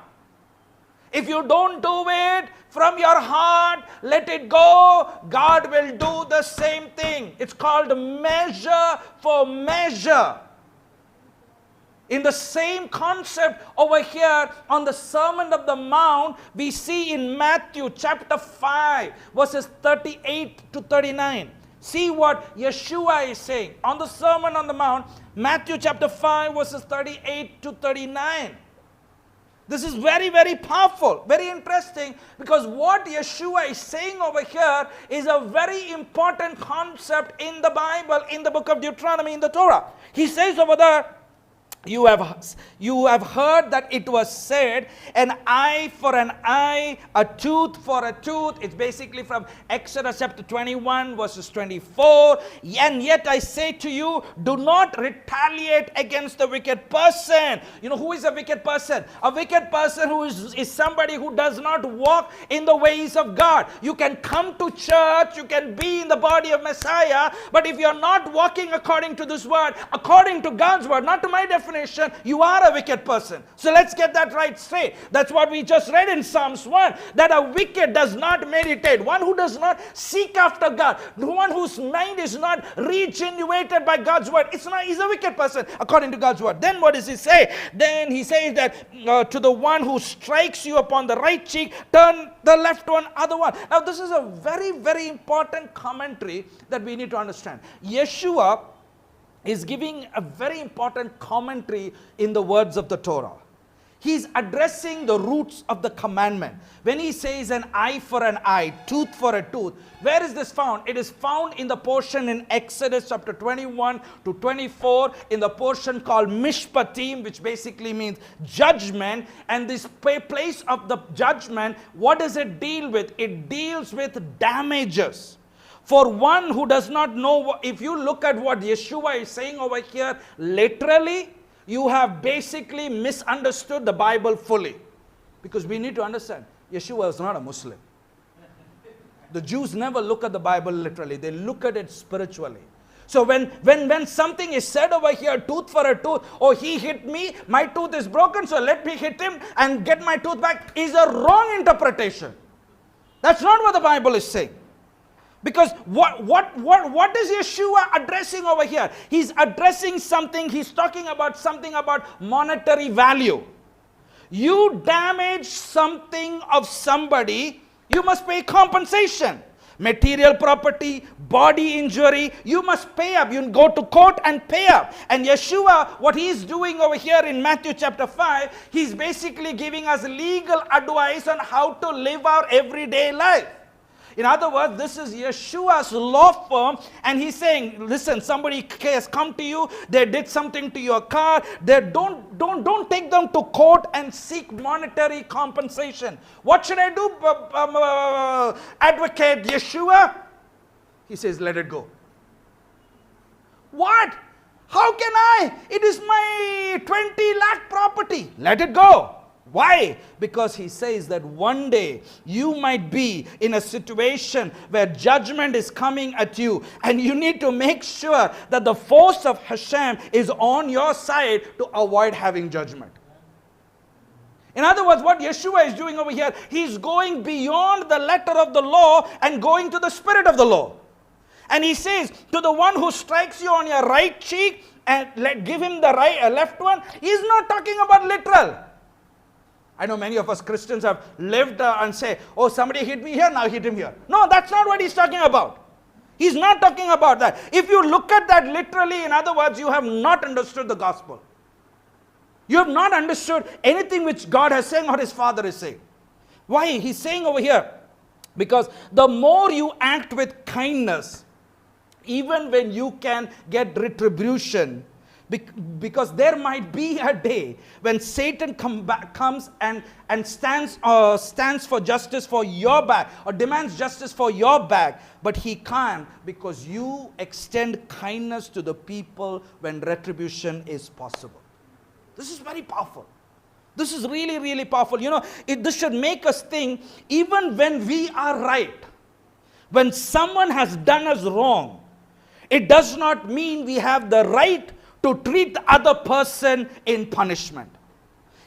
A: If you don't do it from your heart, let it go, God will do the same thing. It's called measure for measure. In the same concept over here on the Sermon of the Mount, we see in Matthew chapter 5, verses 38 to 39. See what Yeshua is saying on the Sermon on the Mount, Matthew chapter 5, verses 38 to 39. This is very, very powerful, very interesting, because what Yeshua is saying over here is a very important concept in the Bible, in the book of Deuteronomy, in the Torah. He says over there, you have heard that it was said, an eye for an eye, a tooth for a tooth. It's basically from Exodus chapter 21, verses 24. And yet I say to you, do not retaliate against the wicked person. You know, who is a wicked person? A wicked person who is somebody who does not walk in the ways of God. You can come to church, you can be in the body of Messiah, but if you're not walking according to this word, according to God's word, not to my definition, you are a wicked person. So let's get that right straight. That's what we just read in Psalms 1, that a wicked does not meditate, one who does not seek after God, the one whose mind is not regenerated by God's word. He's a wicked person according to God's word. Then what does he say? Then he says that to the one who strikes you upon the right cheek, turn the left one, other one. Now this is a very, very important commentary that we need to understand. Yeshua is giving a very important commentary in the words of the Torah. He's addressing the roots of the commandment. When he says an eye for an eye, tooth for a tooth, where is this found? It is found in the portion in Exodus chapter 21 to 24, in the portion called Mishpatim, which basically means judgment. And this place of the judgment, what does it deal with? It deals with damages. For one who does not know, if you look at what Yeshua is saying over here, literally, you have basically misunderstood the Bible fully. Because we need to understand, Yeshua is not a Muslim. The Jews never look at the Bible literally, they look at it spiritually. So when something is said over here, tooth for a tooth, oh, he hit me, my tooth is broken, so let me hit him and get my tooth back, is a wrong interpretation. That's not what the Bible is saying. Because what is Yeshua addressing over here? He's addressing something, he's talking about something about monetary value. You damage something of somebody, you must pay compensation. Material property, body injury, you must pay up. You go to court and pay up. And Yeshua, what he's doing over here in Matthew chapter 5, he's basically giving us legal advice on how to live our everyday life. In other words, this is Yeshua's law firm, and he's saying, listen, somebody has come to you, they did something to your car, don't take them to court and seek monetary compensation. What should I do, advocate Yeshua? He says, let it go. What? How can I? It is my 20 lakh property. Let it go. Why? Because he says that one day you might be in a situation where judgment is coming at you, and you need to make sure that the force of Hashem is on your side to avoid having judgment. In other words, what Yeshua is doing over here, he's going beyond the letter of the law and going to the spirit of the law. And he says, to the one who strikes you on your right cheek and give him the left one, he's not talking about literal. I know many of us Christians have lived and say, oh, somebody hit me here, now hit him here. No, that's not what he's talking about. He's not talking about that. If you look at that literally, in other words, you have not understood the gospel. You have not understood anything which God has saying or his Father is saying. Why? He's saying over here, because the more you act with kindness, even when you can get retribution, because there might be a day when Satan comes and stands for justice for your back, or demands justice for your back, but he can't, because you extend kindness to the people when retribution is possible. This is very powerful. This is really, really powerful. This should make us think, even when we are right, when someone has done us wrong, it does not mean we have the right to treat the other person in punishment.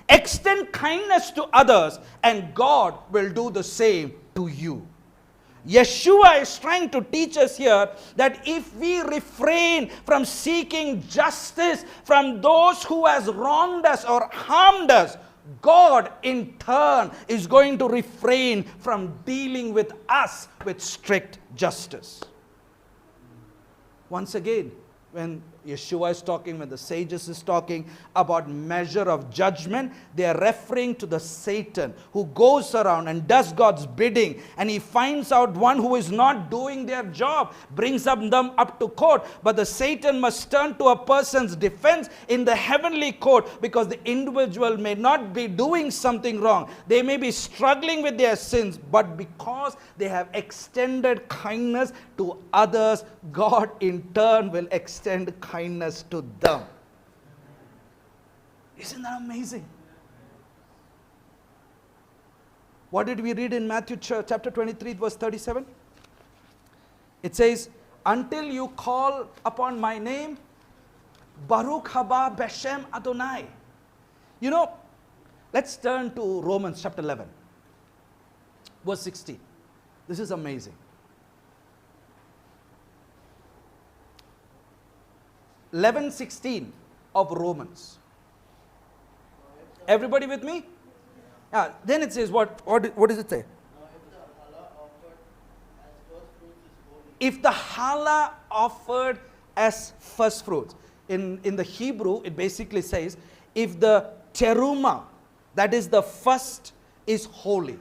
A: Extend kindness to others, and God will do the same to you. Yeshua is trying to teach us here that if we refrain from seeking justice from those who has wronged us or harmed us, God in turn is going to refrain from dealing with us with strict justice. Once again, when Yeshua is talking, when the sages is talking about measure of judgment, they are referring to the Satan who goes around and does God's bidding, and he finds out one who is not doing their job, brings them up to court. But the Satan must turn to a person's defense in the heavenly court, because the individual may not be doing something wrong. They may be struggling with their sins, but because they have extended kindness to others, God in turn will extend kindness to them. Isn't that amazing? What did we read in Matthew chapter 23, verse 37? It says, until you call upon my name, Baruch haba Beshem Adonai. Let's turn to Romans chapter 11, verse 16. This is amazing. 11:16 of Romans. Everybody with me? Yeah. Then it says, what does it say? If the challah offered as first fruits. In the Hebrew, it basically says, if the teruma, that is the first, is holy.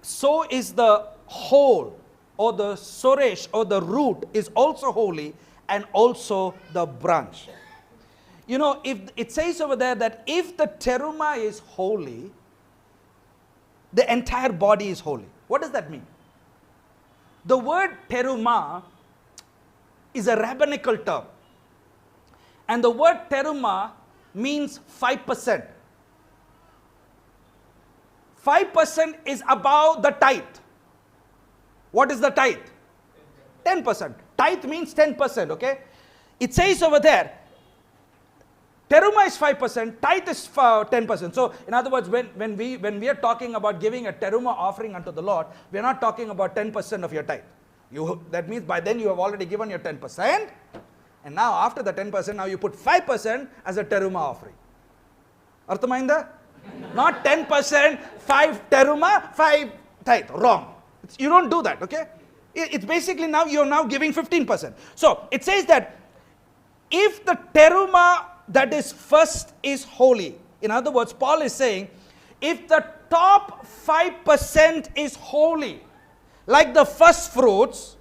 A: So is the whole, or the soresh, or the root, is also holy, and also the branch. If it says over there that if the teruma is holy, the entire body is holy. What does that mean? The word teruma is a rabbinical term, and the word teruma means 5%. 5% is above the tithe. What is the tithe? 10%. Tithe means 10%, okay? It says over there, teruma is 5%, tithe is 10%. So, in other words, when we are talking about giving a teruma offering unto the Lord, we are not talking about 10% of your tithe. That means by then you have already given your 10%, and now after the 10%, now you put 5% as a teruma offering. Arthamainda? Not 10%, 5 teruma, 5 tithe. Wrong. You don't do that, okay? It's basically now you're now giving 15%. So it says that if the teruma that is first is holy, in other words, Paul is saying, if the top 5% is holy, like the first fruits,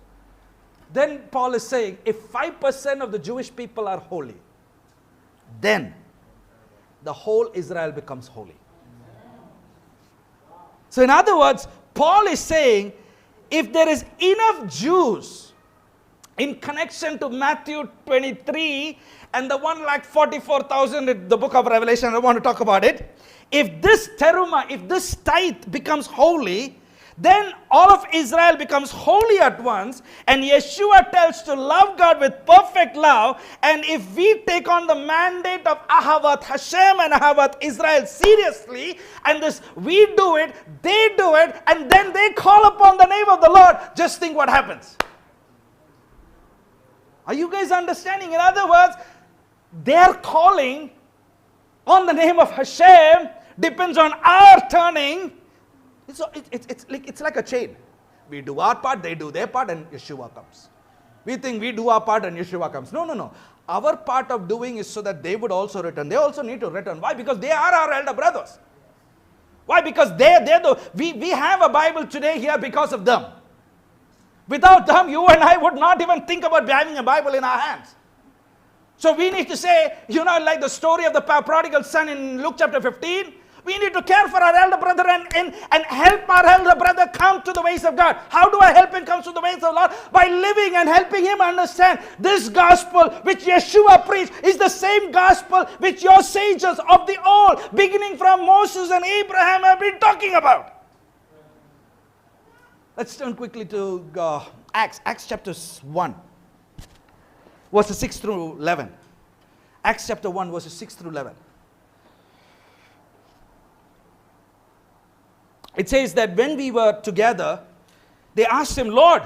A: then Paul is saying, if 5% of the Jewish people are holy, then the whole Israel becomes holy. So in other words, Paul is saying, if there is enough Jews in connection to Matthew 23 and the 144,000 in the book of Revelation, I don't want to talk about it. If this teruma, if this tithe becomes holy, then all of Israel becomes holy at once, and Yeshua tells to love God with perfect love. And if we take on the mandate of Ahavat Hashem and Ahavat Israel seriously, and this we do it, they do it, and then they call upon the name of the Lord, just think what happens. Are you guys understanding? In other words, they are calling on the name of Hashem, depends on our turning. It's like a chain. We do our part, they do their part, and Yeshua comes. We think we do our part and Yeshua comes. No, no, no. Our part of doing is so that they would also return. They also need to return. Why? Because they are our elder brothers. Why? Because we have a Bible today here because of them. Without them, you and I would not even think about having a Bible in our hands. So we need to say, like the story of the prodigal son in Luke chapter 15, we need to care for our elder brother and help our elder brother come to the ways of God. How do I help him come to the ways of the Lord? By living and helping him understand this gospel which Yeshua preached is the same gospel which your sages of the old, beginning from Moses and Abraham, have been talking about. Let's turn quickly to Acts chapter 1, verses 6 through 11. Acts chapter 1, verses 6 through 11. It says that when we were together, they asked him, Lord,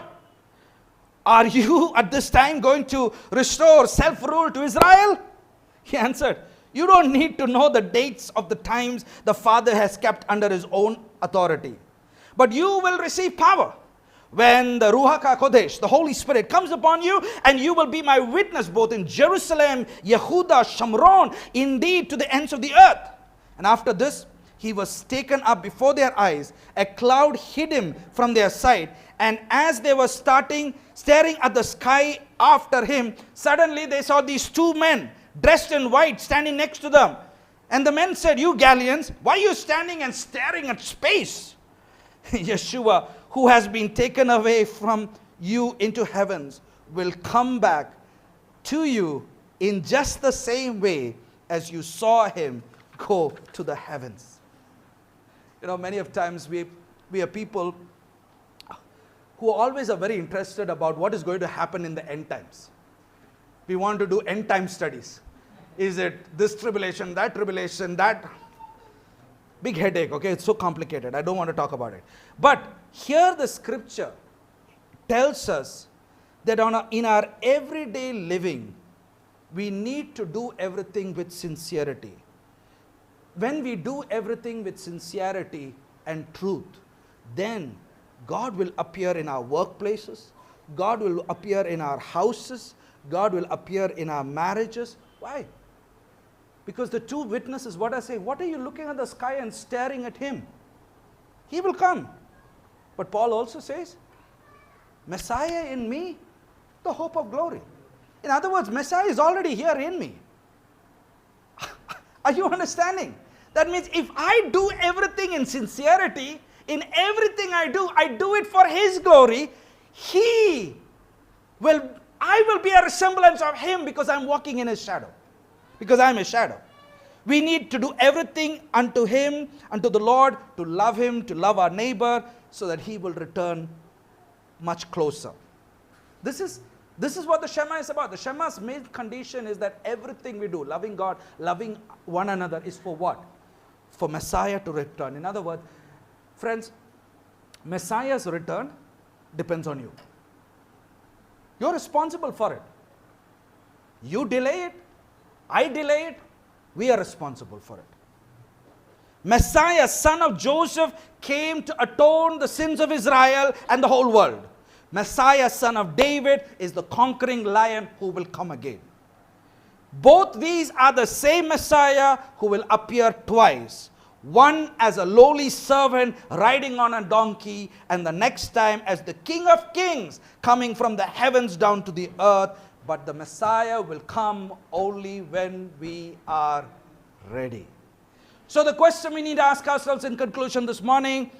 A: are you at this time going to restore self-rule to Israel? He answered, you don't need to know the dates of the times the Father has kept under his own authority. But you will receive power when the Ruach HaKodesh, the Holy Spirit, comes upon you, and you will be my witness both in Jerusalem, Yehuda, Shamron, indeed to the ends of the earth. And after this, he was taken up before their eyes. A cloud hid him from their sight. And as they were staring at the sky after him, suddenly they saw these two men dressed in white standing next to them. And the men said, you Galileans, why are you standing and staring at space? Yeshua, who has been taken away from you into heavens, will come back to you in just the same way as you saw him go to the heavens. Many of times we are people who always are very interested about what is going to happen in the end times. We want to do end time studies. Is it this tribulation, that big headache, okay? It's so complicated. I don't want to talk about it. But here the scripture tells us that in our everyday living, we need to do everything with sincerity. When we do everything with sincerity and truth, then God will appear in our workplaces, God will appear in our houses, God will appear in our marriages. Why? Because the two witnesses, what I say, what are you looking at the sky and staring at him? He will come. But Paul also says, Messiah in me, the hope of glory. In other words, Messiah is already here in me. Are you understanding? That means if I do everything in sincerity, in everything I do it for his glory, I will be a resemblance of him because I'm walking in his shadow. Because I'm his shadow. We need to do everything unto him, unto the Lord, to love him, to love our neighbor, so that he will return much closer. This is what the Shema is about. The Shema's main condition is that everything we do, loving God, loving one another, is for what? For Messiah to return. In other words, friends, Messiah's return depends on you. You're responsible for it. You delay it, I delay it, we are responsible for it. Messiah, son of Joseph, came to atone the sins of Israel and the whole world. Messiah, son of David, is the conquering lion who will come again. Both these are the same Messiah who will appear twice. One as a lowly servant riding on a donkey, and the next time as the King of Kings coming from the heavens down to the earth. But the Messiah will come only when we are ready. So the question we need to ask ourselves in conclusion this morning,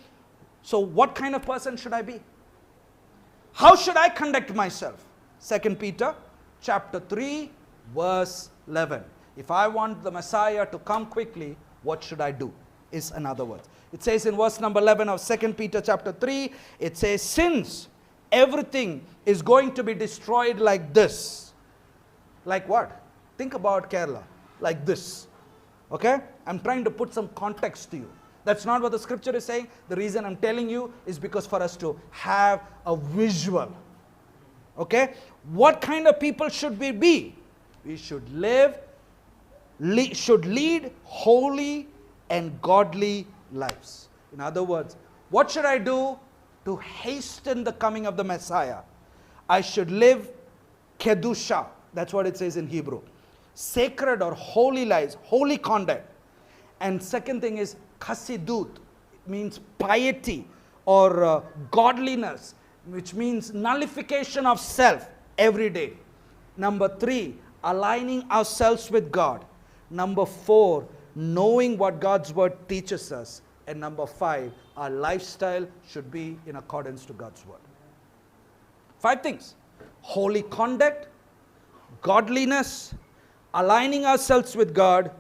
A: so what kind of person should I be? How should I conduct myself? 2 Peter chapter 3 verse 11. If I want the Messiah to come quickly, what should I do? Is another word. It says in verse number 11 of 2 Peter chapter 3, it says, since everything is going to be destroyed like this. Like what? Think about Kerala. Like this. Okay? I'm trying to put some context to you. That's not what the scripture is saying. The reason I'm telling you is because for us to have a visual. Okay? What kind of people should we be? We should lead holy and godly lives. In other words, what should I do to hasten the coming of the Messiah? I should live kedusha. That's what it says in Hebrew. Sacred or holy lives, holy conduct. And second thing is chassidut. It means piety or godliness, which means nullification of self every day. Number 3, aligning ourselves with God. Number 4, knowing what God's word teaches us. And number 5, our lifestyle should be in accordance to God's word. 5 things: holy conduct, godliness, aligning ourselves with God,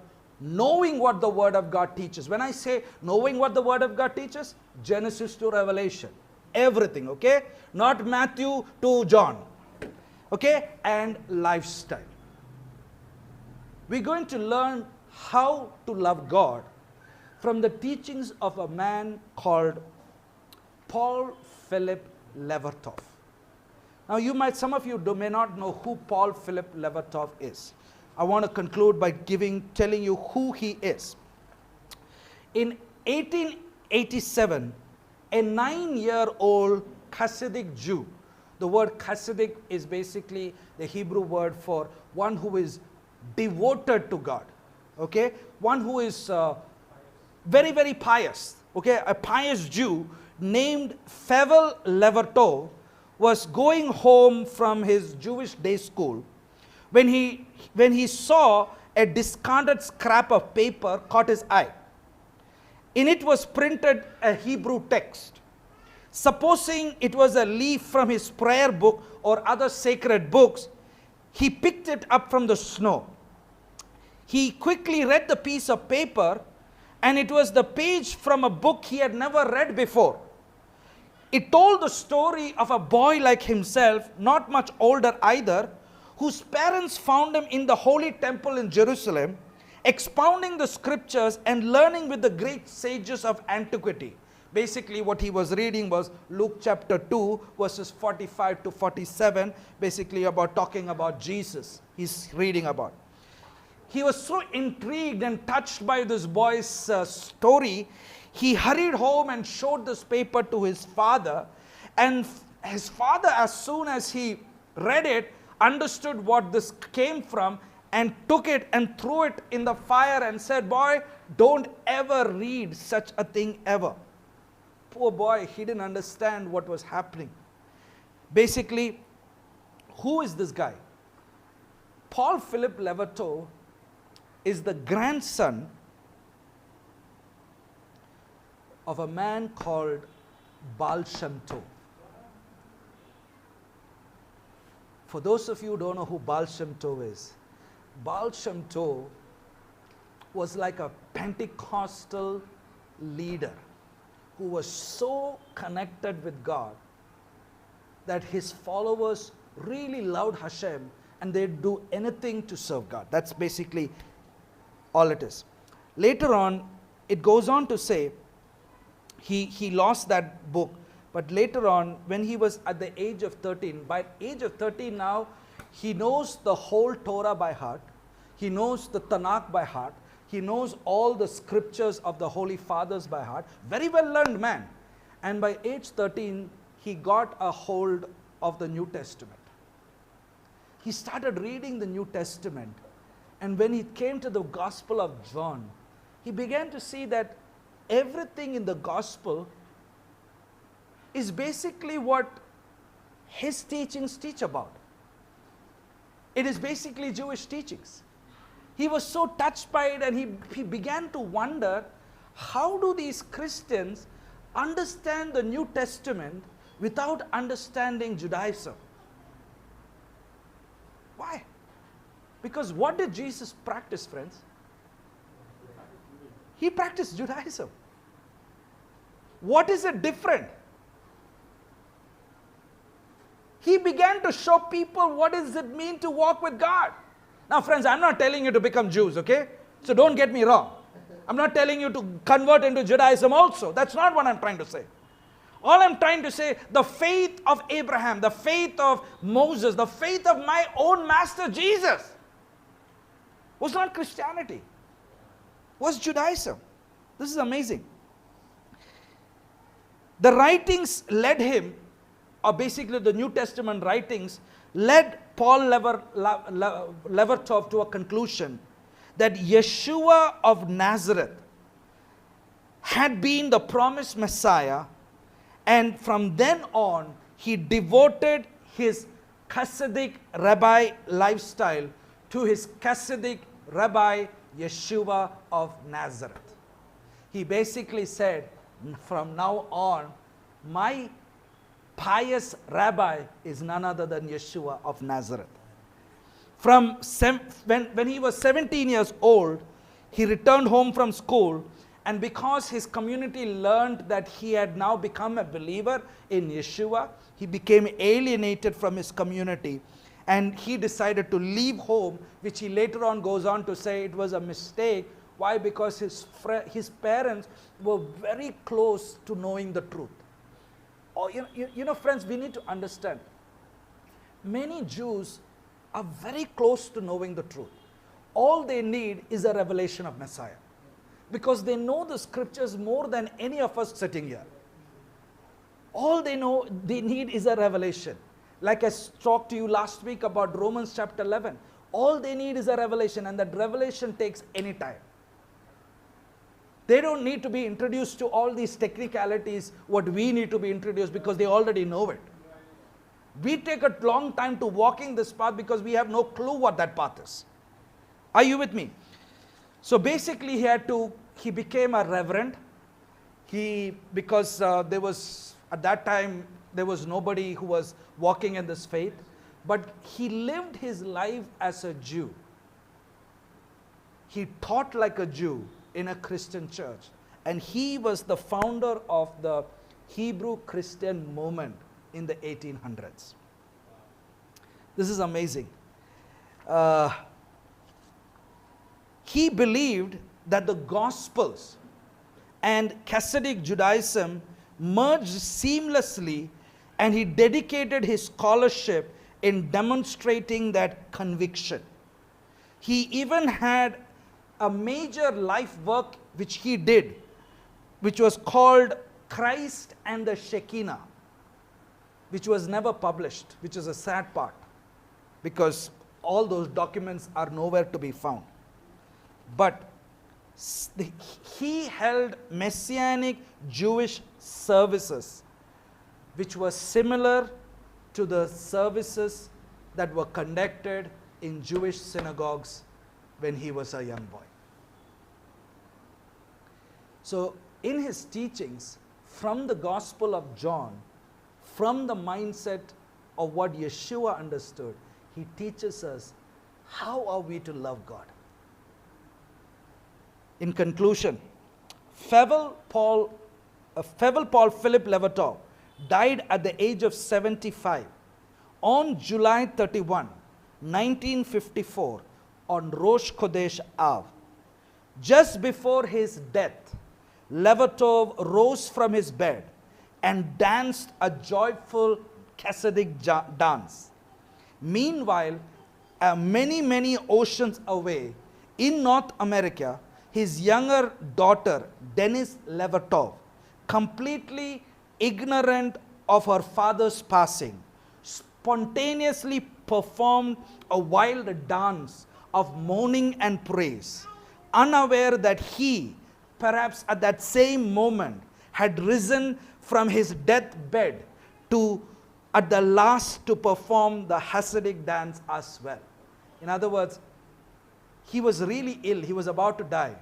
A: knowing what the word of God teaches. When I say knowing what the word of God teaches, Genesis to Revelation, everything, okay? Not Matthew to John, okay? And lifestyle. We're going to learn how to love God from the teachings of a man called Paul Philip Levertov. Now some of you may not know who Paul Philip Levertov is. I want to conclude by telling you who he is. In 1887, a 9-year-old Hasidic Jew, the word Hasidic is basically the Hebrew word for one who is devoted to God, okay? One who is very, very pious, okay? A pious Jew named Feivel Levertov was going home from his Jewish day school when he saw a discarded scrap of paper caught his eye. In it was printed a Hebrew text. Supposing it was a leaf from his prayer book or other sacred books, he picked it up from the snow. He quickly read the piece of paper, and it was the page from a book he had never read before. It told the story of a boy like himself, not much older either, whose parents found him in the holy temple in Jerusalem, expounding the scriptures and learning with the great sages of antiquity. Basically, what he was reading was Luke chapter 2, verses 45 to 47, basically talking about Jesus. He's reading about. He was so intrigued and touched by this boy's story, he hurried home and showed this paper to his father. And his father, as soon as he read it, understood what this came from and took it and threw it in the fire and said, "Boy, don't ever read such a thing ever." Poor boy, he didn't understand what was happening. Basically, who is this guy? Paul Philip Levertov is the grandson of a man called Baal Shem Tov. For those of you who don't know who Baal Shem Tov is, Baal Shem Tov was like a Pentecostal leader who was so connected with God that his followers really loved Hashem and they'd do anything to serve God. That's basically all it is. Later on, it goes on to say, he lost that book, but later on, when he was at the age of 13, by age of 13 now, he knows the whole Torah by heart. He knows the Tanakh by heart. He knows all the scriptures of the Holy Fathers by heart. Very well learned man. And by age 13, he got a hold of the New Testament. He started reading the New Testament. And when he came to the Gospel of John, he began to see that everything in the Gospel is basically what his teachings teach about. It is basically Jewish teachings. He was so touched by it, and he began to wonder, how do these Christians understand the New Testament without understanding Judaism? Why? Because what did Jesus practice, friends? He practiced Judaism. What is it different? He began to show people what does it mean to walk with God. Now, friends, I'm not telling you to become Jews, okay? So don't get me wrong. I'm not telling you to convert into Judaism also. That's not what I'm trying to say. All I'm trying to say, the faith of Abraham, the faith of Moses, the faith of my own master Jesus was not Christianity, was Judaism. This is amazing. The writings led him, or basically the New Testament writings, led Paul Levertov to a conclusion that Yeshua of Nazareth had been the promised Messiah, and from then on, he devoted his Hasidic rabbi lifestyle to his Hasidic rabbi Yeshua of Nazareth. He basically said, from now on, my pious rabbi is none other than Yeshua of Nazareth. When he was 17 years old, he returned home from school, and because his community learned that he had now become a believer in Yeshua, he became alienated from his community, and he decided to leave home, which he later on goes on to say it was a mistake. Why? Because his parents were very close to knowing the truth. Oh, you know, friends, we need to understand. Many Jews are very close to knowing the truth. All they need is a revelation of Messiah, because they know the scriptures more than any of us sitting here. All they need is a revelation. Like I talked to you last week about Romans chapter 11. All they need is a revelation, and that revelation takes any time. They don't need to be introduced to all these technicalities, what we need to be introduced, because they already know it. We take a long time to walking this path because we have no clue what that path is. Are you with me? So basically he became a reverend. Because there was, at that time, there was nobody who was walking in this faith. But he lived his life as a Jew. He taught like a Jew in a Christian church. And he was the founder of the Hebrew Christian movement in the 1800s. This is amazing. He believed that the Gospels and Hasidic Judaism merged seamlessly, and he dedicated his scholarship in demonstrating that conviction. He even had a major life work which he did, which was called Christ and the Shekinah, which was never published, which is a sad part, because all those documents are nowhere to be found. But he held messianic Jewish services, which were similar to the services that were conducted in Jewish synagogues when he was a young boy. So in his teachings from the Gospel of John, from the mindset of what Yeshua understood, he teaches us how are we to love God. In conclusion, Febble Paul Philip Levertov died at the age of 75 on July 31, 1954, on Rosh Chodesh Av. Just before his death, Levertov rose from his bed and danced a joyful Hasidic dance. Meanwhile, many oceans away in North America, his younger daughter, Denise Levertov, completely ignorant of her father's passing, spontaneously performed a wild dance of mourning and praise, unaware that he, perhaps at that same moment, had risen from his deathbed at the last to perform the Hasidic dance as well. In other words, he was really ill. He was about to die.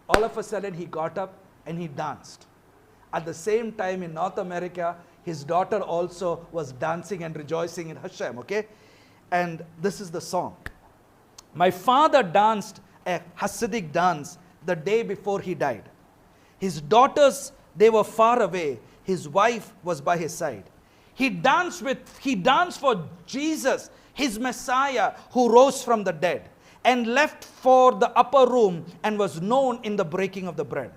A: All of a sudden, he got up and he danced. At the same time, in North America, his daughter also was dancing and rejoicing in Hashem, okay? And this is the song. My father danced a Hasidic dance the day before he died. His daughters, they were far away. His wife was by his side. He danced for Jesus, his Messiah, who rose from the dead, and left for the upper room and was known in the breaking of the bread.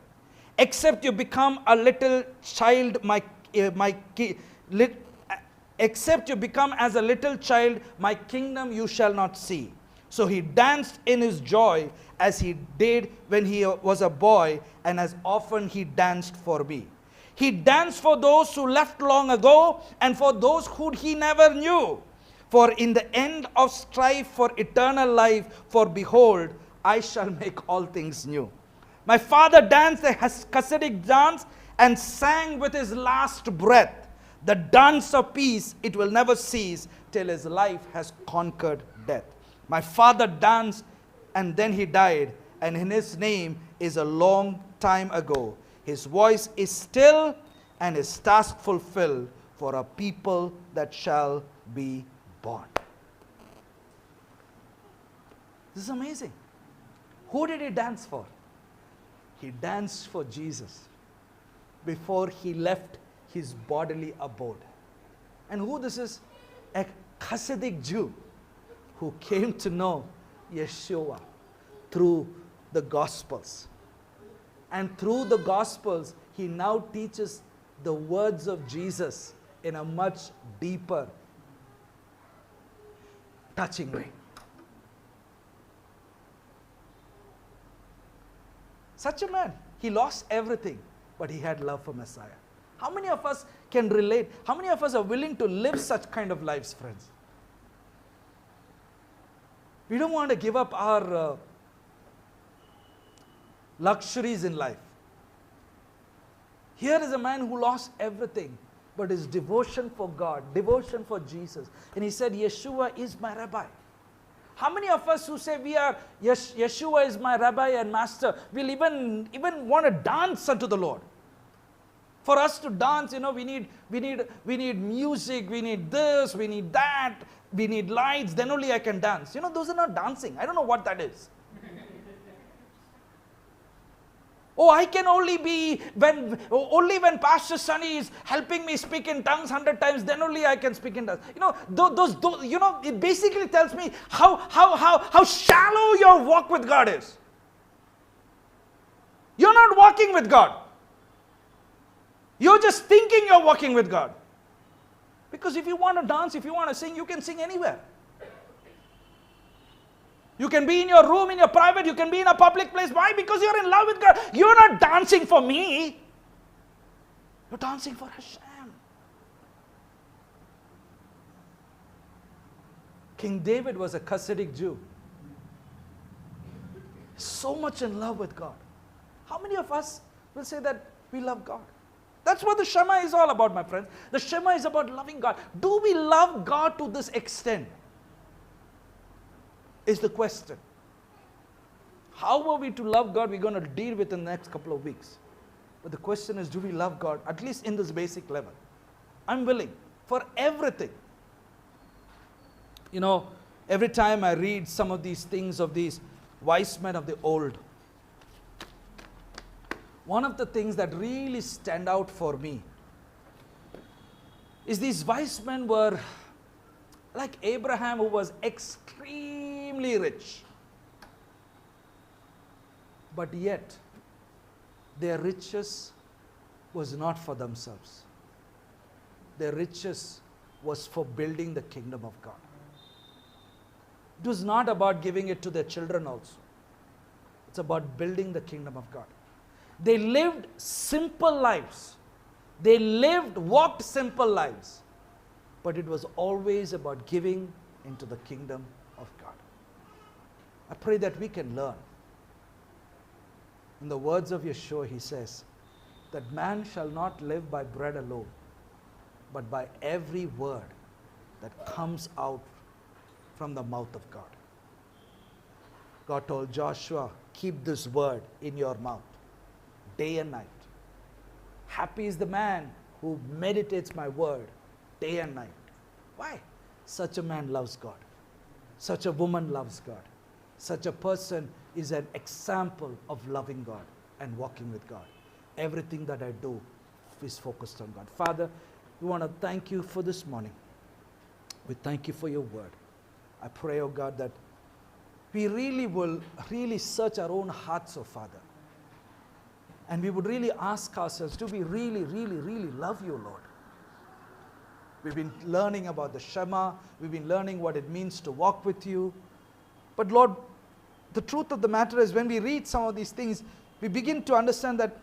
A: Except you become a little child, except you become as a little child, my kingdom you shall not see. So he danced in his joy as he did when he was a boy, and as often he danced for me. He danced for those who left long ago and for those who he never knew. For in the end of strife for eternal life, for behold, I shall make all things new. My father danced a Hasidic dance and sang with his last breath. The dance of peace, it will never cease till his life has conquered death. My father danced and then he died, and in his name is a long time ago. His voice is still and his task fulfilled for a people that shall be born. This is amazing. Who did he dance for? He danced for Jesus before he left his bodily abode. And who this is? A Hasidic Jew who came to know Yeshua through the Gospels. And through the Gospels, he now teaches the words of Jesus in a much deeper, touching way. Such a man. He lost everything, but he had love for Messiah. How many of us can relate? How many of us are willing to live such kind of lives, friends? We don't want to give up our luxuries in life. Here is a man who lost everything, but his devotion for God, devotion for Jesus. And he said, Yeshua is my rabbi. How many of us who say Yeshua is my rabbi and master, will even want to dance unto the Lord? For us to dance, we need music, we need this, we need that, we need lights, then only I can dance. Those are not dancing. I don't know what that is. Oh, I can only be when Pastor Sunny is helping me speak in tongues 100 times, then only I can speak in tongues. It basically tells me how shallow your walk with God is. You're not walking with God. You're just thinking you're walking with God. Because if you want to dance, if you want to sing, you can sing anywhere. You can be in your room, in your private, you can be in a public place. Why? Because you're in love with God. You're not dancing for me. You're dancing for Hashem. King David was a Hasidic Jew. So much in love with God. How many of us will say that we love God? That's what the Shema is all about, my friends. The Shema is about loving God. Do we love God to this extent? Is the question. How are we to love God? We're going to deal with in the next couple of weeks. But the question is, do we love God, at least in this basic level? I'm willing for everything. Every time I read some of these things of these wise men of the old, one of the things that really stand out for me is these wise men were like Abraham, who was extremely rich. But yet, their riches was not for themselves. Their riches was for building the kingdom of God. It was not about giving it to their children also. It's about building the kingdom of God. They lived simple lives. They walked simple lives. But it was always about giving into the kingdom of God. I pray that we can learn. In the words of Yeshua, he says that man shall not live by bread alone, but by every word that comes out from the mouth of God. God told Joshua, keep this word in your mouth, day and night. Happy is the man who meditates my word day and night. Why? Such a man loves God. Such a woman loves God. Such a person is an example of loving God and walking with God. Everything that I do is focused on God. Father, we want to thank you for this morning. We thank you for your word. I pray, oh God, that we really will search our own hearts, oh Father. And we would really ask ourselves, do we really love you, Lord? We've been learning about the Shema. We've been learning what it means to walk with you. But Lord, the truth of the matter is when we read some of these things, we begin to understand that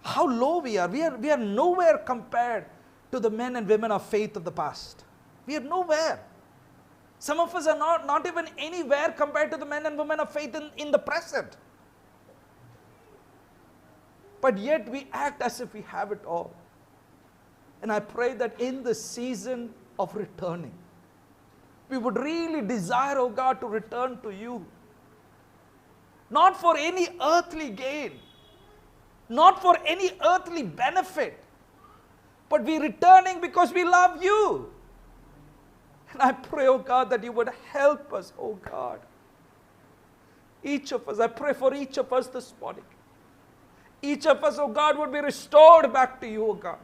A: how low we are. We are nowhere compared to the men and women of faith of the past. We are nowhere. Some of us are not even anywhere compared to the men and women of faith in the present. But yet we act as if we have it all. And I pray that in the season of returning, we would really desire, oh God, to return to you. Not for any earthly gain, not for any earthly benefit, but we're returning because we love you. And I pray, oh God, that you would help us, oh God. Each of us, I pray for each of us this morning. Each of us, oh God, would be restored back to you, oh God.